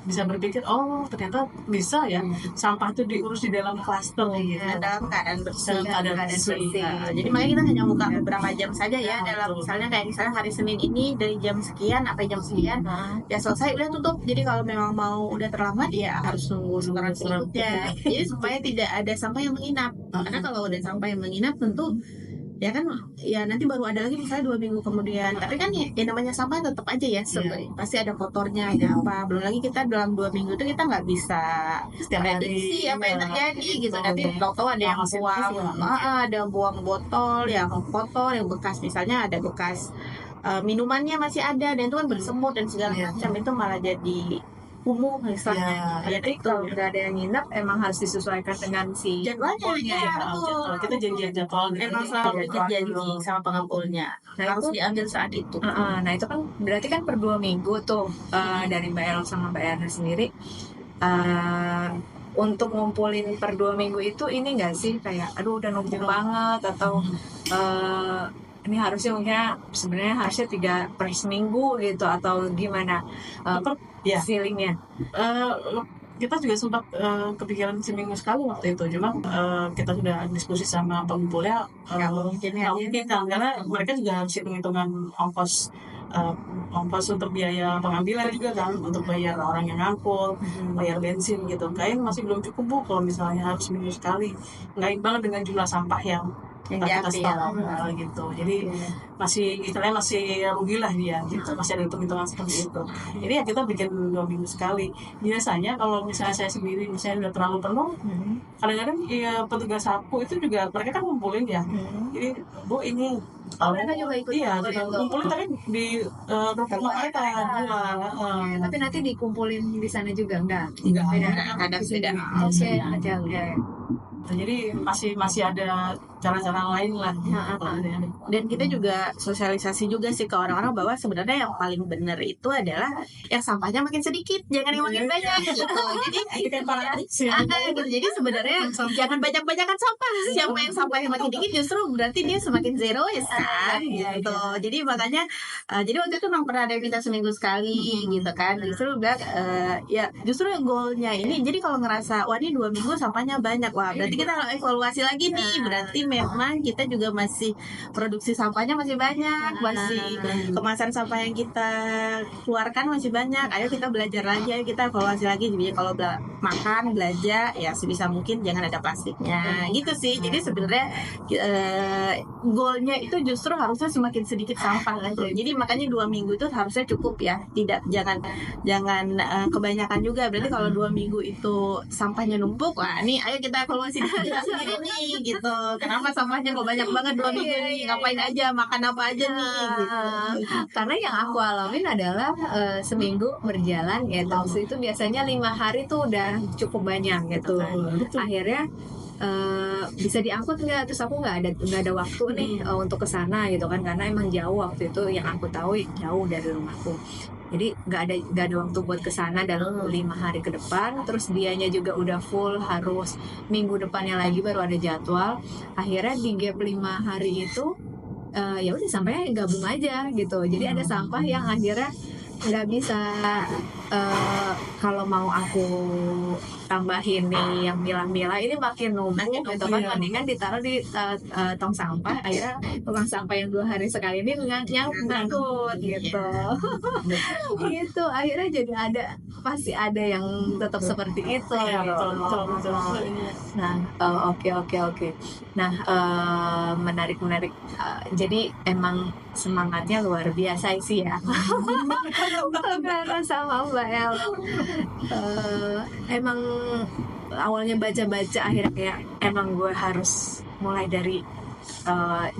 bisa berpikir oh ternyata bisa ya sampah itu diurus di dalam klaster gitu. Dalam keadaan bersih. Dalam keadaan bersih. Jadi makanya kita hanya buka beberapa jam saja ya, dalam misalnya hari Senin ini dari jam sekian sampai jam sekian ya selesai udah tutup. Jadi kalau memang mau udah terlambat ya harus nunggu setoran berikutnya. Jadi supaya tidak ada sampah yang menginap. Karena kalau ada sampah yang menginap tentu ya kan ya nanti baru ada lagi misalnya 2 minggu kemudian. Tapi kan ya namanya sampah tetap aja ya pasti ada kotornya, ada apa. Belum lagi kita dalam 2 minggu itu kita nggak bisa prediksi apa yang terjadi gitu. Nanti tahu ada yang buang botol yang kotor, yang bekas misalnya ada bekas minumannya masih ada dan itu kan bersemut dan segala macam, itu malah jadi kumuh misalnya. Jadi kalau nggak ada yang nginep emang harus disesuaikan dengan si jadwalnya betul. Kita janjian jadwal memang selalu kita janji sama pengumpulnya harus diambil saat itu. Nah itu kan berarti kan per 2 minggu tuh dari Mbak El sama Mbak Erna sendiri untuk ngumpulin per 2 minggu itu ini nggak sih kayak aduh udah numpuk banget atau ini harusnya mungkin sebenarnya harusnya 3 per seminggu gitu atau gimana feelingnya? Kita juga sempat kepikiran seminggu sekali waktu itu, cuma kita sudah diskusi sama pengumpulnya nggak mungkin kan, karena mereka juga harus hitung-hitungan ongkos untuk biaya pengambilan juga kan, untuk bayar orang yang ngangkut, bayar bensin gitu. Kayaknya masih belum cukup Bu kalau misalnya harus seminggu sekali, nggak imbang dengan jumlah sampah yang kita setor gitu. Jadi masih istilahnya masih rugi lah dia gitu, masih ada hitung-hitungan seperti itu. Jadi ya kita bikin 2 minggu sekali. Biasanya kalau misalnya saya sendiri misalnya udah terlalu penuh, kadang-kadang ya petugas sapu itu juga mereka kan ngumpulin ya. Jadi Bu ini mereka juga ikut kumpulin tapi di rumah mereka. Tapi nanti dikumpulin di sana juga enggak? Ada beda. Oke. Jadi masih ada cara-cara lain lah. Dan kita juga sosialisasi juga sih ke orang-orang bahwa sebenarnya yang paling benar itu adalah yang sampahnya makin sedikit, jangan yang makin banyak gitu. Jadi sebenarnya jangan banyak-banyakan sampah. Siapa yang sampahnya makin dikit justru berarti dia semakin zero ya kan gitu. Jadi makanya jadi waktu itu memang pernah ada yang minta seminggu sekali gitu kan. Justru bilang ya justru goalnya ini. Jadi kalau ngerasa wah ini 2 minggu sampahnya banyak, wah berarti kita evaluasi lagi nih. Berarti memang kita juga masih produksi sampahnya masih banyak, masih kemasan sampah yang kita keluarkan masih banyak. Ayo kita belajar lagi, ayo kita evaluasi lagi. Jadi kalau makan belanja ya sebisa mungkin jangan ada plastiknya gitu sih. Jadi sebenarnya goalnya itu justru harusnya semakin sedikit sampah gitu. Jadi makanya 2 minggu itu harusnya cukup ya, jangan kebanyakan juga. Berarti kalau 2 minggu itu sampahnya numpuk, wah ini ayo kita evaluasi sendiri nih gitu. Kenapa sampahnya kok banyak banget 2 minggu nih? Ngapain aja, makan apa aja nih gitu. Karena yang aku alamin adalah seminggu berjalan ya, terus itu biasanya 5 hari tuh udah cukup banyak gitu. Akhirnya bisa diangkut nggak, terus aku nggak ada waktu nih untuk kesana gitu kan, karena emang jauh waktu itu yang aku tahu jauh dari rumahku. Jadi nggak ada waktu buat kesana dalam 5 hari ke depan. Terus dianya juga udah full, harus minggu depannya lagi baru ada jadwal. Akhirnya di gap 5 hari itu ya udah sampainya gabung aja gitu. Jadi ada sampah yang akhirnya nggak bisa kalau mau aku tambahin nih yang milah-milah ini makin numpuk gitu kan, mendingan ditaruh di tong sampah. Akhirnya tukang sampah yang 2 hari sekali ini ngangkut gitu. Gitu akhirnya jadi pasti ada yang tetap seperti itu gitu. Nah oke. Nah menarik. Jadi emang semangatnya luar biasa sih ya. Karena sama Mbak El emang awalnya baca-baca akhirnya kayak emang gue harus mulai dari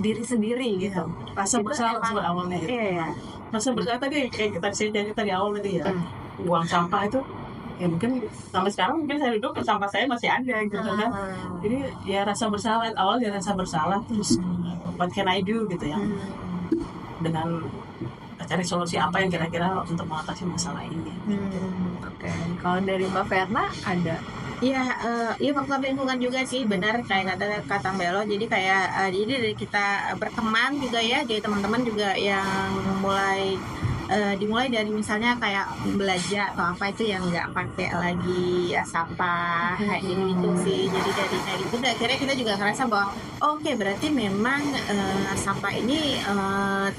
diri sendiri gitu. Rasa bersalah sebenarnya awalnya ya. Iya. Rasa bersalah tadi kayak kita cerita tadi awal tadi ya. Buang sampah itu ya mungkin sampai sekarang mungkin saya duduk sampah saya masih ada gitu kan. Jadi ya rasa bersalah, awalnya rasa bersalah, terus what can I do gitu ya. Dengan cari solusi apa yang kira-kira untuk mengatasi masalah ini. Oke. Kalau dari Mbak Verna ada? Iya, faktor lingkungan juga sih, benar kayak kata Mbak Elo. Jadi kayak jadi dari kita berteman juga ya, jadi teman-teman juga yang dimulai dari misalnya kayak belajar atau apa itu yang nggak pakai lagi sampah kayak gitu sih. Jadi dari kayak gitu akhirnya kita juga ngerasa bahwa oke, berarti memang sampah ini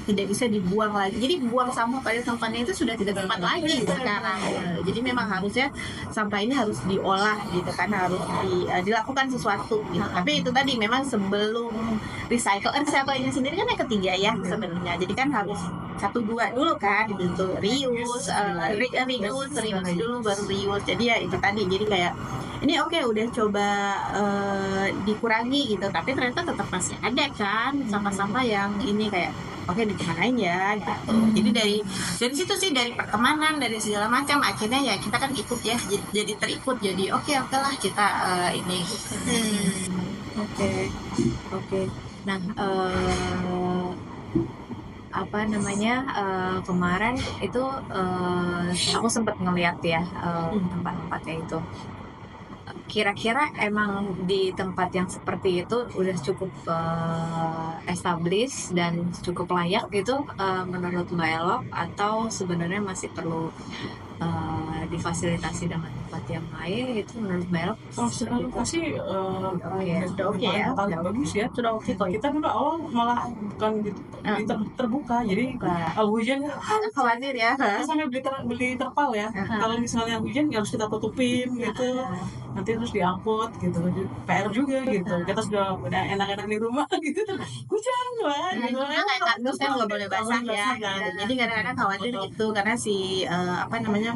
tidak bisa dibuang lagi. Jadi buang sampah pada tempatnya itu sudah tidak tepat lagi sekarang. Jadi memang harusnya sampah ini harus diolah gitu kan, harus dilakukan sesuatu gitu. Tapi itu tadi memang sebelum recycle-nya sendiri kan yang ketiga ya sebenarnya. Jadi kan harus 1, 2 dulu kan gitu, reuse dulu baru reuse. Jadi ya itu tadi, jadi kayak ini oke, udah coba dikurangi gitu, tapi ternyata tetap masih ada kan sampah-sampah yang ini kayak oke dikemanain ya gitu. Jadi dari situ sih, dari pertemanan, dari segala macam, akhirnya ya kita kan ikut ya, jadi terikut, jadi oke lah kita ini. Oke. Nah apa namanya kemarin itu aku sempat ngeliat ya tempat-tempatnya itu. Kira-kira emang di tempat yang seperti itu udah cukup established dan cukup layak gitu menurut Mbak Elo, atau sebenarnya masih perlu difasilitasi dengan tempat yang lain gitu menurut Mbak Elo? Sekarang pasti sudah oke ya, paling bagus ya, sudah oke. Kalau kita dulu awal malah bukan gitu, terbuka, jadi kalau hujan khawatir ya, sampai beli terpal ya. Kalau misalnya hujan harus kita tutupin gitu, nanti terus diangkut gitu. PR juga gitu. Kita sudah enak-enak di rumah gitu, hujan lah gitu. Kayak kardus kan nggak boleh basah ya. Jadi kadang-kadang khawatir gitu, karena si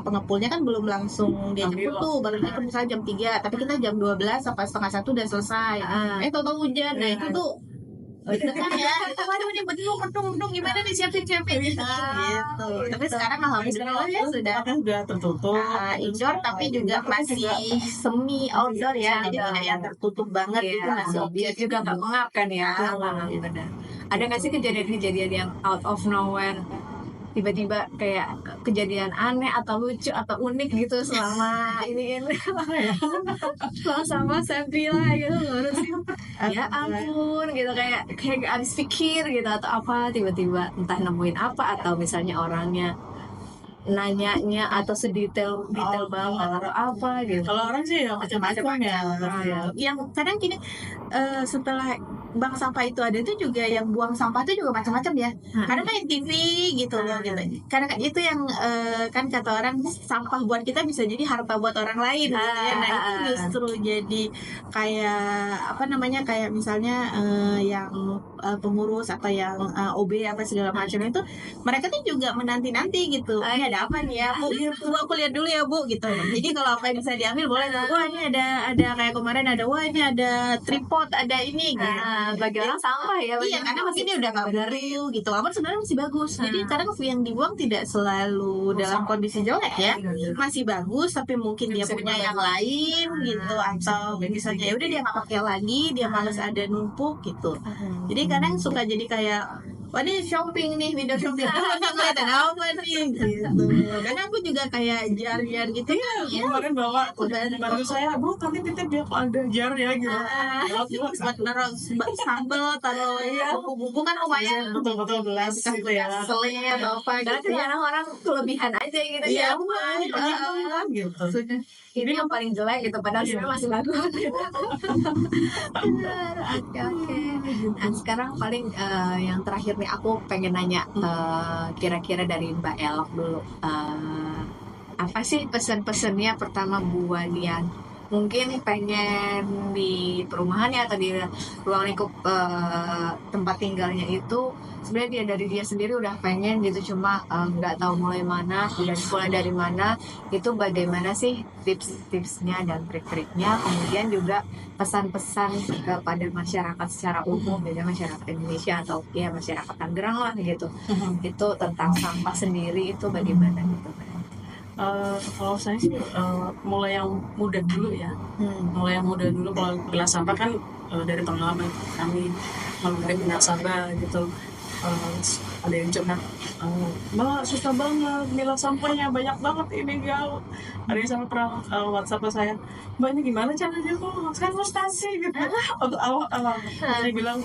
pengepulnya kan belum langsung dia jemput tuh, baru jemput misalnya jam 3, tapi kita jam 12 sampai setengah 1 udah selesai. Tahu-tahu hujan. Nah itu tuh gitu kan ya, kita ini mendung gimana nih siapin gitu. Tapi sekarang alhamdulillah ya sudah tertutup indoor, tapi juga masih semi outdoor ya, jadi tidak yang tertutup banget itu masih biar juga nggak pengap kan ya. Benar. Ada nggak sih kejadian-kejadian yang out of nowhere, tiba-tiba kayak kejadian aneh atau lucu atau unik gitu selama ini sama Sevilla gitu, harus ya ampun gitu, kayak gak habis pikir gitu, atau apa tiba-tiba entah nemuin apa, atau misalnya orangnya nanyanya atau sedetail banget atau apa gitu. Kalau orang sih ya macam-macam ya. Yang kadang gini, setelah bank sampah itu ada, itu juga yang buang sampah itu juga macam-macam ya. Kadang kan TV gitu loh gitu. Karena itu yang kan kata orang, sampah buat kita bisa jadi harta buat orang lain. Nah itu justru jadi kayak kayak misalnya yang pengurus atau yang OB apa segala macam itu, mereka tuh juga menanti-nanti gitu. Ini ada apa nih ya, Bu aku lihat dulu ya Bu gitu. Jadi kalau apa yang bisa diambil boleh, wah ini ada kayak kemarin ada, wah ini ada tripod, ada ini gitu. Bagi orang sampah ya. Iya, karena mungkin ini udah gak baru gitu, walaupun sebenarnya masih bagus. Jadi kadang yang dibuang tidak selalu dalam kondisi jelek ya, masih bagus, tapi mungkin dia punya yang lain gitu, atau misalnya ya udah dia nggak pakai lagi, dia malas ada numpuk gitu. Jadi kadang suka jadi kayak wah ini shopping nih, video shopping kelihatan apa nih gitu. Karena aku juga kayak jar-jar gitu kan ya. Kemarin bawa baru saya, Bu tadi titip dia ada jar ya gitu. Buat naruh sambal, taruh bumbu-bumbu kan lumayan. Betul gelas gitu ya. Selai atau apa Karena gitu ya. kadang orang kelebihan aja gitu Iya, ya. Gitu. Ini yang paling jelek gitu, padahal sebenarnya masih bagus. Benar, oke. Nah sekarang paling yang terakhir nih aku pengen nanya kira-kira dari Mbak Elok dulu. Apa sih pesan-pesannya pertama buat Dian? Mungkin pengen di perumahannya atau di ruang lingkup tempat tinggalnya itu sebenarnya dia dari dia sendiri udah pengen gitu, cuma nggak tahu mulai mana dan mulai dari mana. Itu bagaimana sih tips-tipsnya dan trik-triknya, kemudian juga pesan-pesan kepada masyarakat secara umum, ya masyarakat Indonesia atau ya masyarakat Tangerang lah gitu. Itu tentang sampah sendiri itu bagaimana gitu. Kalau saya sih mulai yang mudah dulu ya. Mulai yang mudah dulu. Kalau pilah sampah kan dari pengalaman kami mengenai nasabah gitu. Ada yang curhat, Mbak susah banget milah sampahnya, banyak banget ini gaul. Ada yang sampai pernah WhatsApp ke saya, Mbak ini gimana caranya kok? Saya frustasi gitu. Untuk awal-awal saya bilang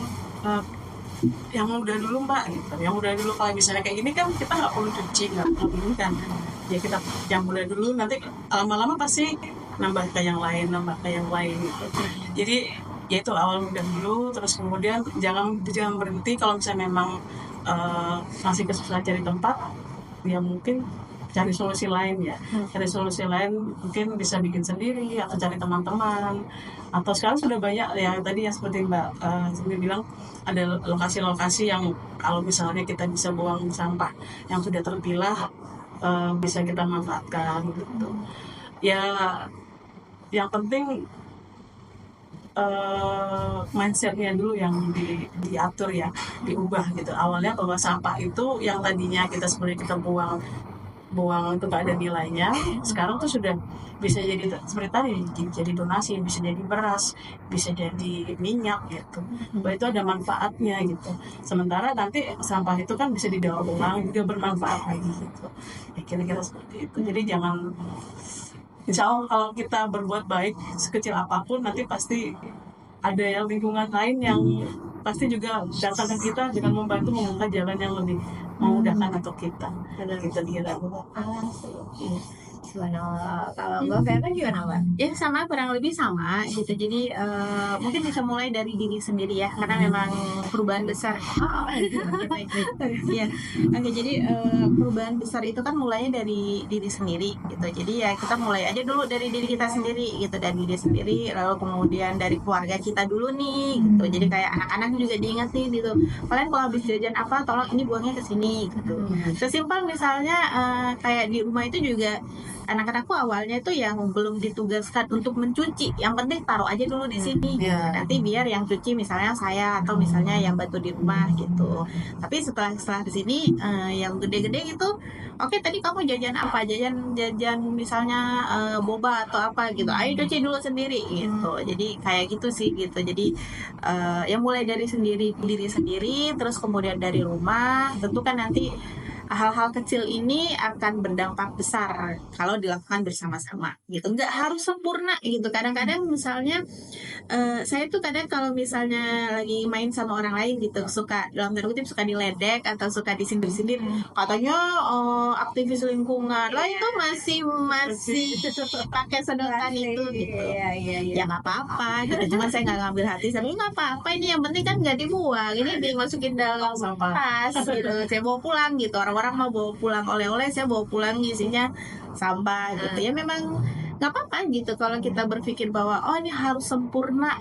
yang mudah dulu Mbak gitu. Yang mudah dulu, kalau misalnya kayak gini kan kita nggak perlu cuci, nggak perlu ini kan. Ya kita yang mudah dulu, nanti lama-lama pasti nambah ke yang lain gitu. Jadi ya itu awal mudah dulu, terus kemudian jangan berhenti. Kalau misalnya memang masih kesusahan cari tempat, ya mungkin cari solusi lain ya. Cari solusi lain, mungkin bisa bikin sendiri atau cari teman-teman. Atau sekarang sudah banyak ya, tadi yang seperti Mbak Cindy bilang, ada lokasi-lokasi yang kalau misalnya kita bisa buang sampah yang sudah terpilah, bisa kita manfaatkan gitu. Ya yang penting mindsetnya dulu yang diatur ya, diubah gitu. Awalnya bahwa sampah itu yang tadinya kita sebenarnya kita buang itu gak ada nilainya, sekarang tuh sudah bisa jadi seperti tadi, jadi donasi, bisa jadi beras, bisa jadi minyak gitu. Bahwa itu ada manfaatnya gitu. Sementara nanti sampah itu kan bisa didaur ulang juga bermanfaat lagi gitu. Ya kira-kira seperti itu. Jadi jangan, insya Allah kalau kita berbuat baik sekecil apapun, nanti pasti ada yang lingkungan lain yang pasti juga datang ke kita dengan membantu membuka jalan yang lebih memudahkan untuk kita. Kita kira. Kalau Mbak Verna gimana Mbak? Ya sama, kurang lebih sama gitu. Jadi mungkin bisa mulai dari diri sendiri ya, karena memang perubahan besar. Ya, oke. Jadi perubahan besar itu kan mulainya dari diri sendiri gitu. Jadi ya kita mulai aja dulu dari diri kita sendiri gitu, dari diri sendiri, lalu kemudian dari keluarga kita dulu nih gitu. Jadi kayak anak-anak juga diingetin gitu. Kalian kalau habis jajan apa, tolong ini buangnya ke sini gitu. Sesimpel misalnya kayak di rumah itu juga anak-anakku awalnya itu yang belum ditugaskan untuk mencuci, yang penting taruh aja dulu di sini. Nanti biar yang cuci misalnya saya atau misalnya yang bantu di rumah gitu. Tapi setelah di sini yang gede-gede itu, oke, tadi kamu jajan apa? Jajan misalnya boba atau apa gitu. Ayo cuci dulu sendiri gitu. Jadi kayak gitu sih gitu. Jadi yang mulai dari diri sendiri, terus kemudian dari rumah. Tentu kan nanti hal-hal kecil ini akan berdampak besar kalau dilakukan bersama-sama gitu. Nggak harus sempurna gitu. Kadang-kadang misalnya saya tuh kadang kalau misalnya lagi main sama orang lain gitu, suka dalam tanda kutip suka diledek atau suka disindir-sindir, katanya aktivis lingkungan lah, itu masih pakai sedotan itu gitu. Ya nggak apa-apa gitu. Cuma saya nggak ngambil hati, tapi nggak apa-apa, ini yang penting kan nggak dibuang, ini dimasukin dalam tas gitu. Saya bawa pulang gitu. Orang-orang mau bawa pulang oleh-oleh, saya bawa pulang isinya sampah gitu. Ya memang nggak apa-apa gitu kalau kita berpikir bahwa oh ini harus sempurna,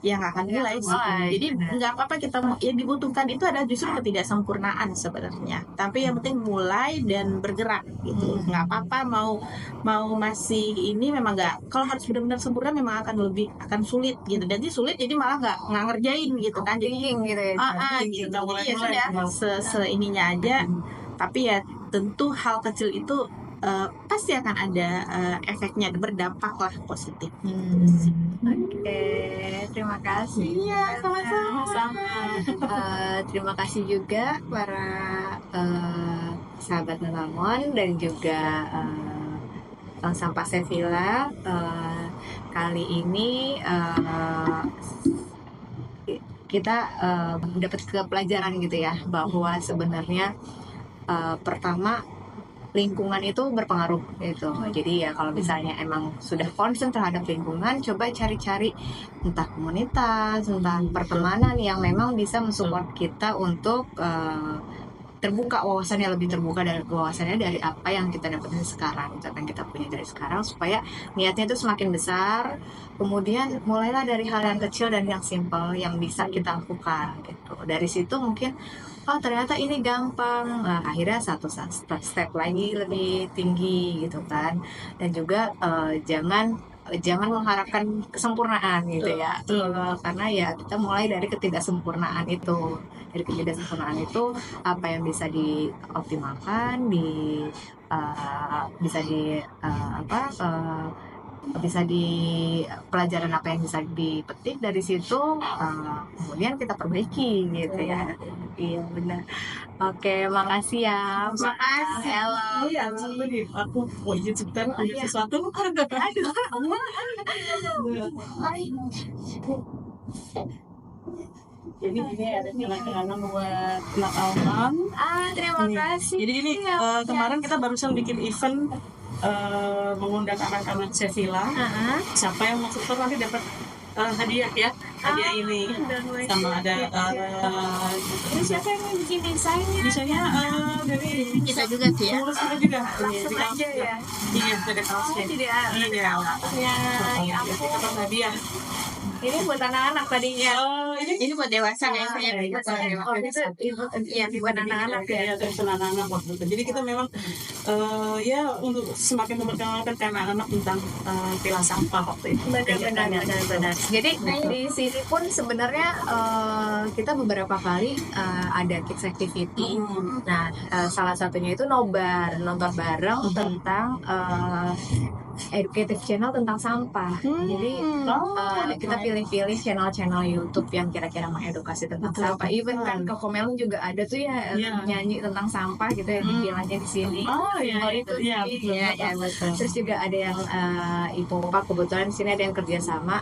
ya nggak akan nilai sih. Jadi nggak apa-apa kita, yang dibutuhkan itu adalah justru ketidaksempurnaan sebenarnya. Tapi yang penting mulai dan bergerak gitu. Nggak apa-apa mau masih ini, memang nggak, kalau harus benar-benar sempurna memang akan sulit gitu. Jadi sulit, jadi malah nggak ngerjain gitu kan. Jadi gitu ya. gitu. Ya sudah seininya aja. Tapi ya tentu hal kecil itu pasti akan ada efeknya, berdampak lah positif. Oke, terima kasih. Iya, Sama-sama. Terima kasih juga para sahabat Melamon dan juga Bank Sampah Sevilla. Kali ini kita dapat pelajaran gitu ya, bahwa sebenarnya pertama lingkungan itu berpengaruh gitu. Jadi ya kalau misalnya emang sudah concern terhadap lingkungan, coba cari-cari entah komunitas, entah pertemanan yang memang bisa mensupport kita untuk terbuka wawasannya, lebih terbuka dari wawasannya dari apa yang kita dapetin sekarang, apa yang kita punya dari sekarang, supaya niatnya itu semakin besar. Kemudian mulailah dari hal yang kecil dan yang simple yang bisa kita lakukan gitu. Dari situ mungkin oh ternyata ini gampang. Nah, akhirnya satu step lagi lebih tinggi gitu kan. Dan juga jangan mengharapkan kesempurnaan gitu ya. Karena ya kita mulai dari ketidaksempurnaan itu. Dari ketidaksempurnaan itu apa yang bisa dioptimalkan, bisa di pelajaran apa yang bisa dipetik dari situ, kemudian kita perbaiki gitu ya. Iya benar. Oke, makasih ya. Makasih. Hello. Iya, aku mau izin sebentar, ada sesuatu. Jadi ini ada kenang-kenangan buat anak Alman. Terima kasih. Jadi ini kemarin kita barusan bikin event mengundang anak-anak Sevilla. Siapa yang mau support nanti dapat hadiah ya, hadiah ini. Sama ada Ini siapa yang bikin desainnya? desainnya dari Kita juga sih ya. pengurus kita juga. Langsung aja ya. Iya, ada kaosnya. Jadi Iya. ya Kita dapat hadiah. ini buat anak-anak tadinya. Ini buat dewasa ya. Oh, iya, buat anak-anak ya. Ya, terus anak-anak waktu itu. Jadi kita memang ya untuk semakin memperkenalkan ke anak-anak tentang pilah sampah waktu itu. Benar. Jadi di sini pun sebenarnya kita beberapa kali ada kids activity. Nah, salah satunya itu nobar, nonton bareng tentang educative channel tentang sampah. Jadi kita pilih-pilih channel-channel YouTube yang kira-kira mengedukasi tentang sampah. Even kan Kokomelon juga ada tuh ya nyanyi tentang sampah gitu ya, dipilihnya di sini. Oh iya, itu iya, betul. Terus juga ada yang IPOPA, kebetulan di sini ada yang kerjasama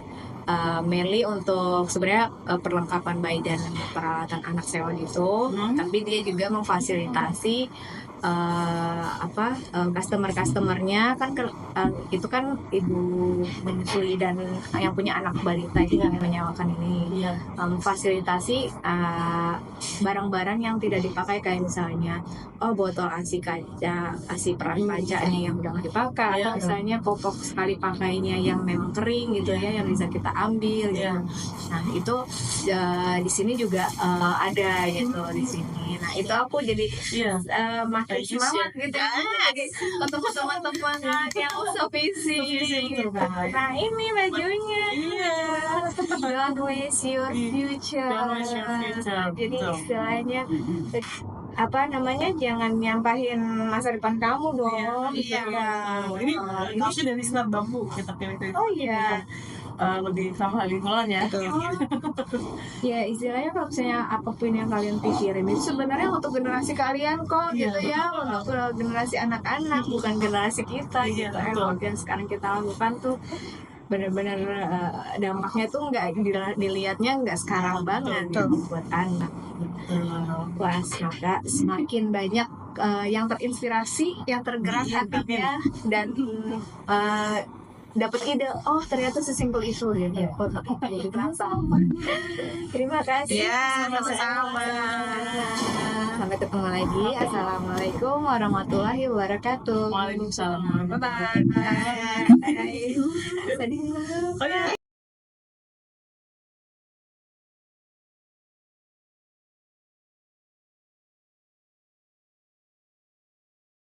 mainly untuk sebenarnya perlengkapan bayi dan peralatan anak sewa gitu. Tapi dia juga memfasilitasi customer-customernya kan itu kan ibu menyusui dan yang punya anak balita itu yang menyewakan ini, memfasilitasi barang-barang yang tidak dipakai, kayak misalnya botol ASI kaca, ASI peran kaca nih yang udah nggak dipakai, atau misalnya popok sekali pakainya yang memang kering gitu ya, yang bisa kita ambil gitu. Nah itu di sini juga ada gitu di sini. Nah itu aku jadi makin semangat gitu ya, ketemu teman-teman yang sevisi. Nah ini bajunya, Don't waste your future. Jadi istilahnya jangan nyampahin masa depan kamu dong. Ini kaosnya dari senar bambu kita pilih. Oh iya. Lebih ramah lingkungan ya. Ya istilahnya kalau misalnya apapun yang kalian pikirin itu sebenarnya untuk generasi kalian kok gitu ya, untuk generasi anak-anak, bukan generasi kita gitu. Yang sekarang kita lakukan tuh benar-benar dampaknya tuh nggak dilihatnya nggak sekarang banget buat anak. Wah, semoga semakin banyak yang terinspirasi, yang tergerak hatinya dan dapat ide, ternyata sesimpel itu gitu. Terima kasih. Ya, sama-sama. Sampai ketemu lagi. Assalamualaikum warahmatullahi wabarakatuh. Waalaikumsalam. Bye-bye. Tadi